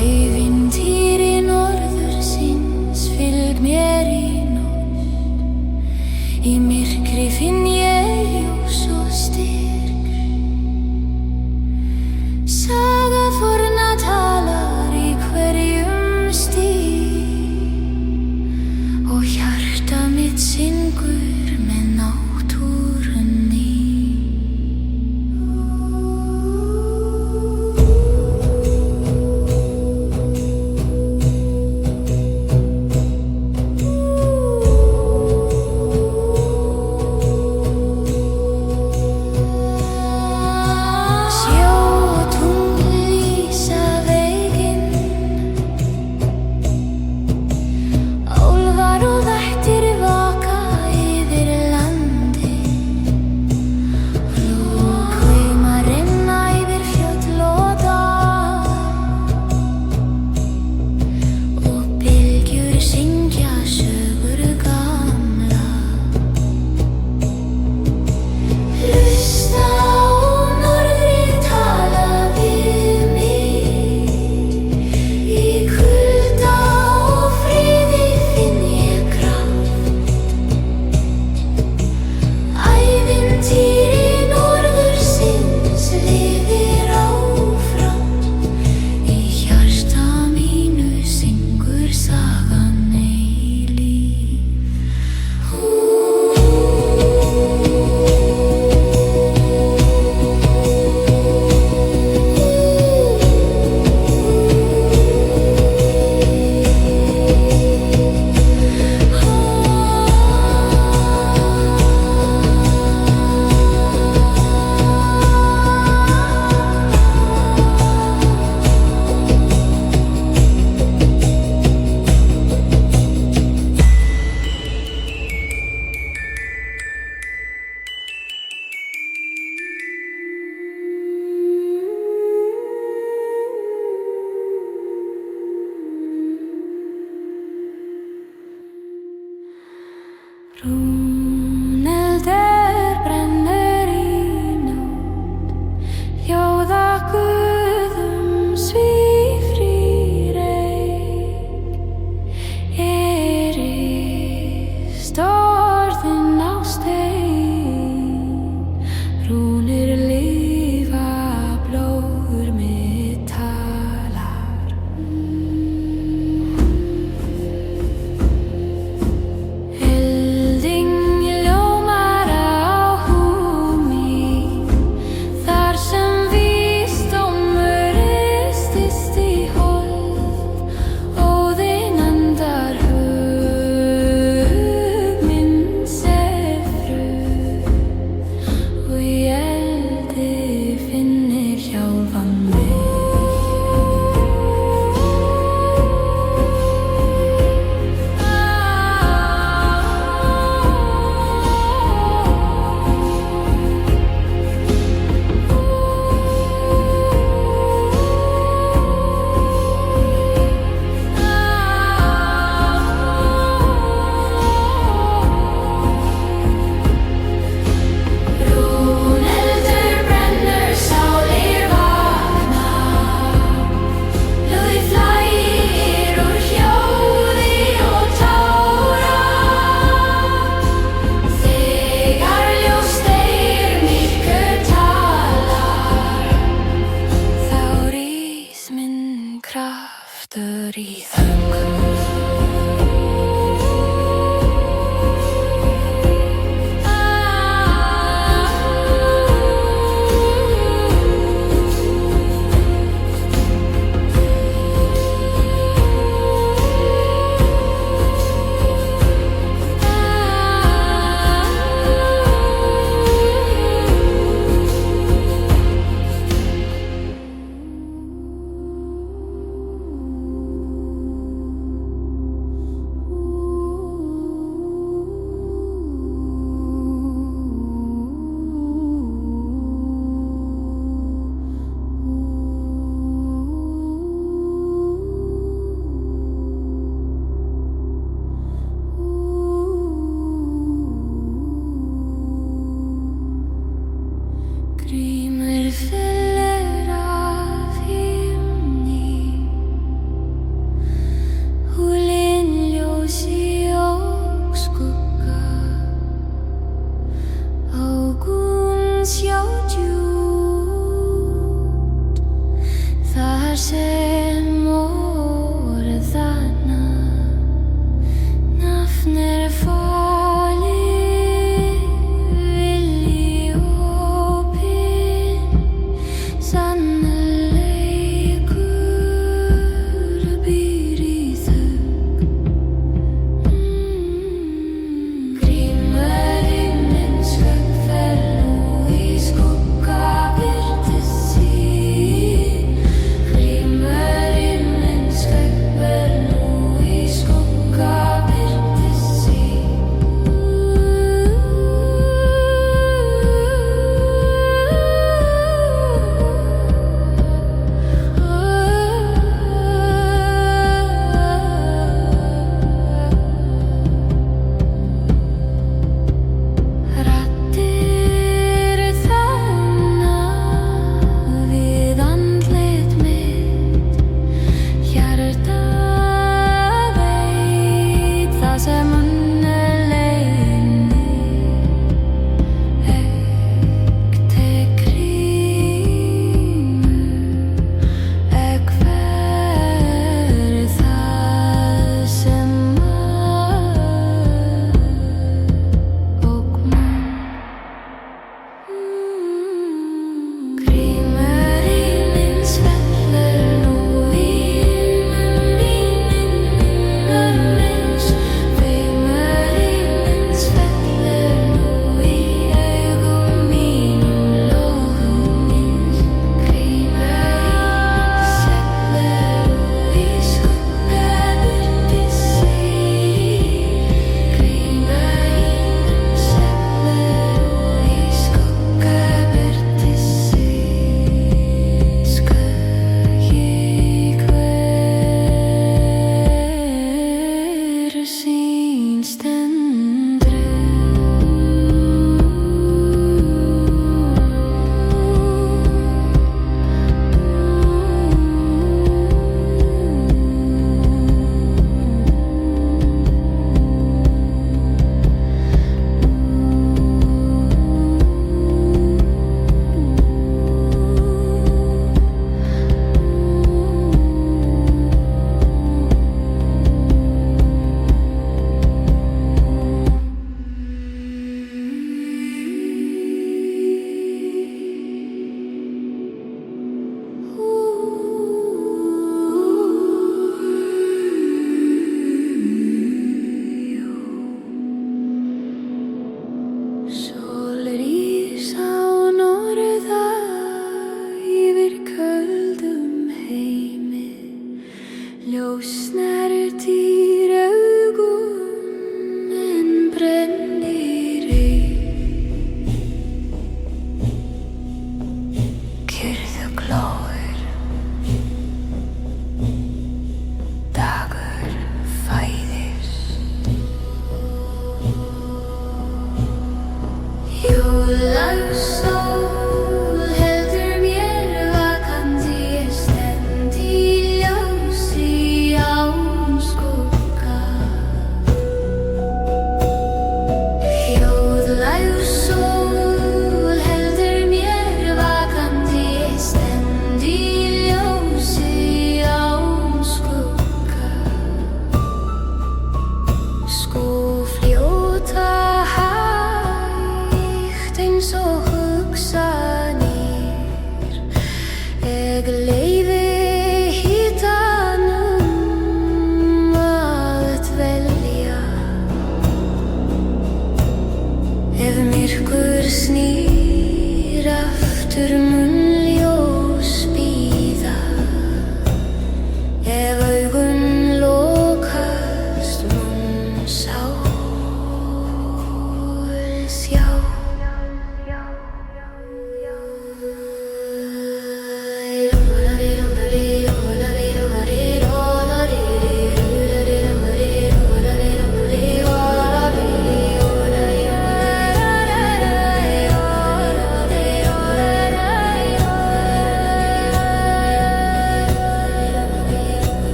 Ævintýri norðursins fylg mér í nótt, í myrkri finn ég ljós og styrk. Saga forna talar í hverjum stíg og hjarta mitt syngur með náttúrunni. Sjó og tungl aftur í þögn. Grímur fyllir af himni, húlin ljós í óskugga, augun sjá djúpt, þar sem orðanna nafn falið, vilji opinn, sannleikur býr í þögn. Grímurinn minn skugg fer nú í skugga birtist sín. Grímurinn minn skugg fer nú í skugga birtist sín. Raddir þagna við andlit mitt, hjartað veit það sem önnur leynir. Ekte grímur, hver það sem ógnar. Grímurinn minn svellur nú í minningar minns. Grímurinn minn svellur nú í augum mínum, lóðum minns. Grímurinn svellur nú í skugga birtist sín. Grímurinn svellur nú í skugga birtist sín. Skuggi hver sín stendur. Sól rís á norða yfir köldum heimi, ljósna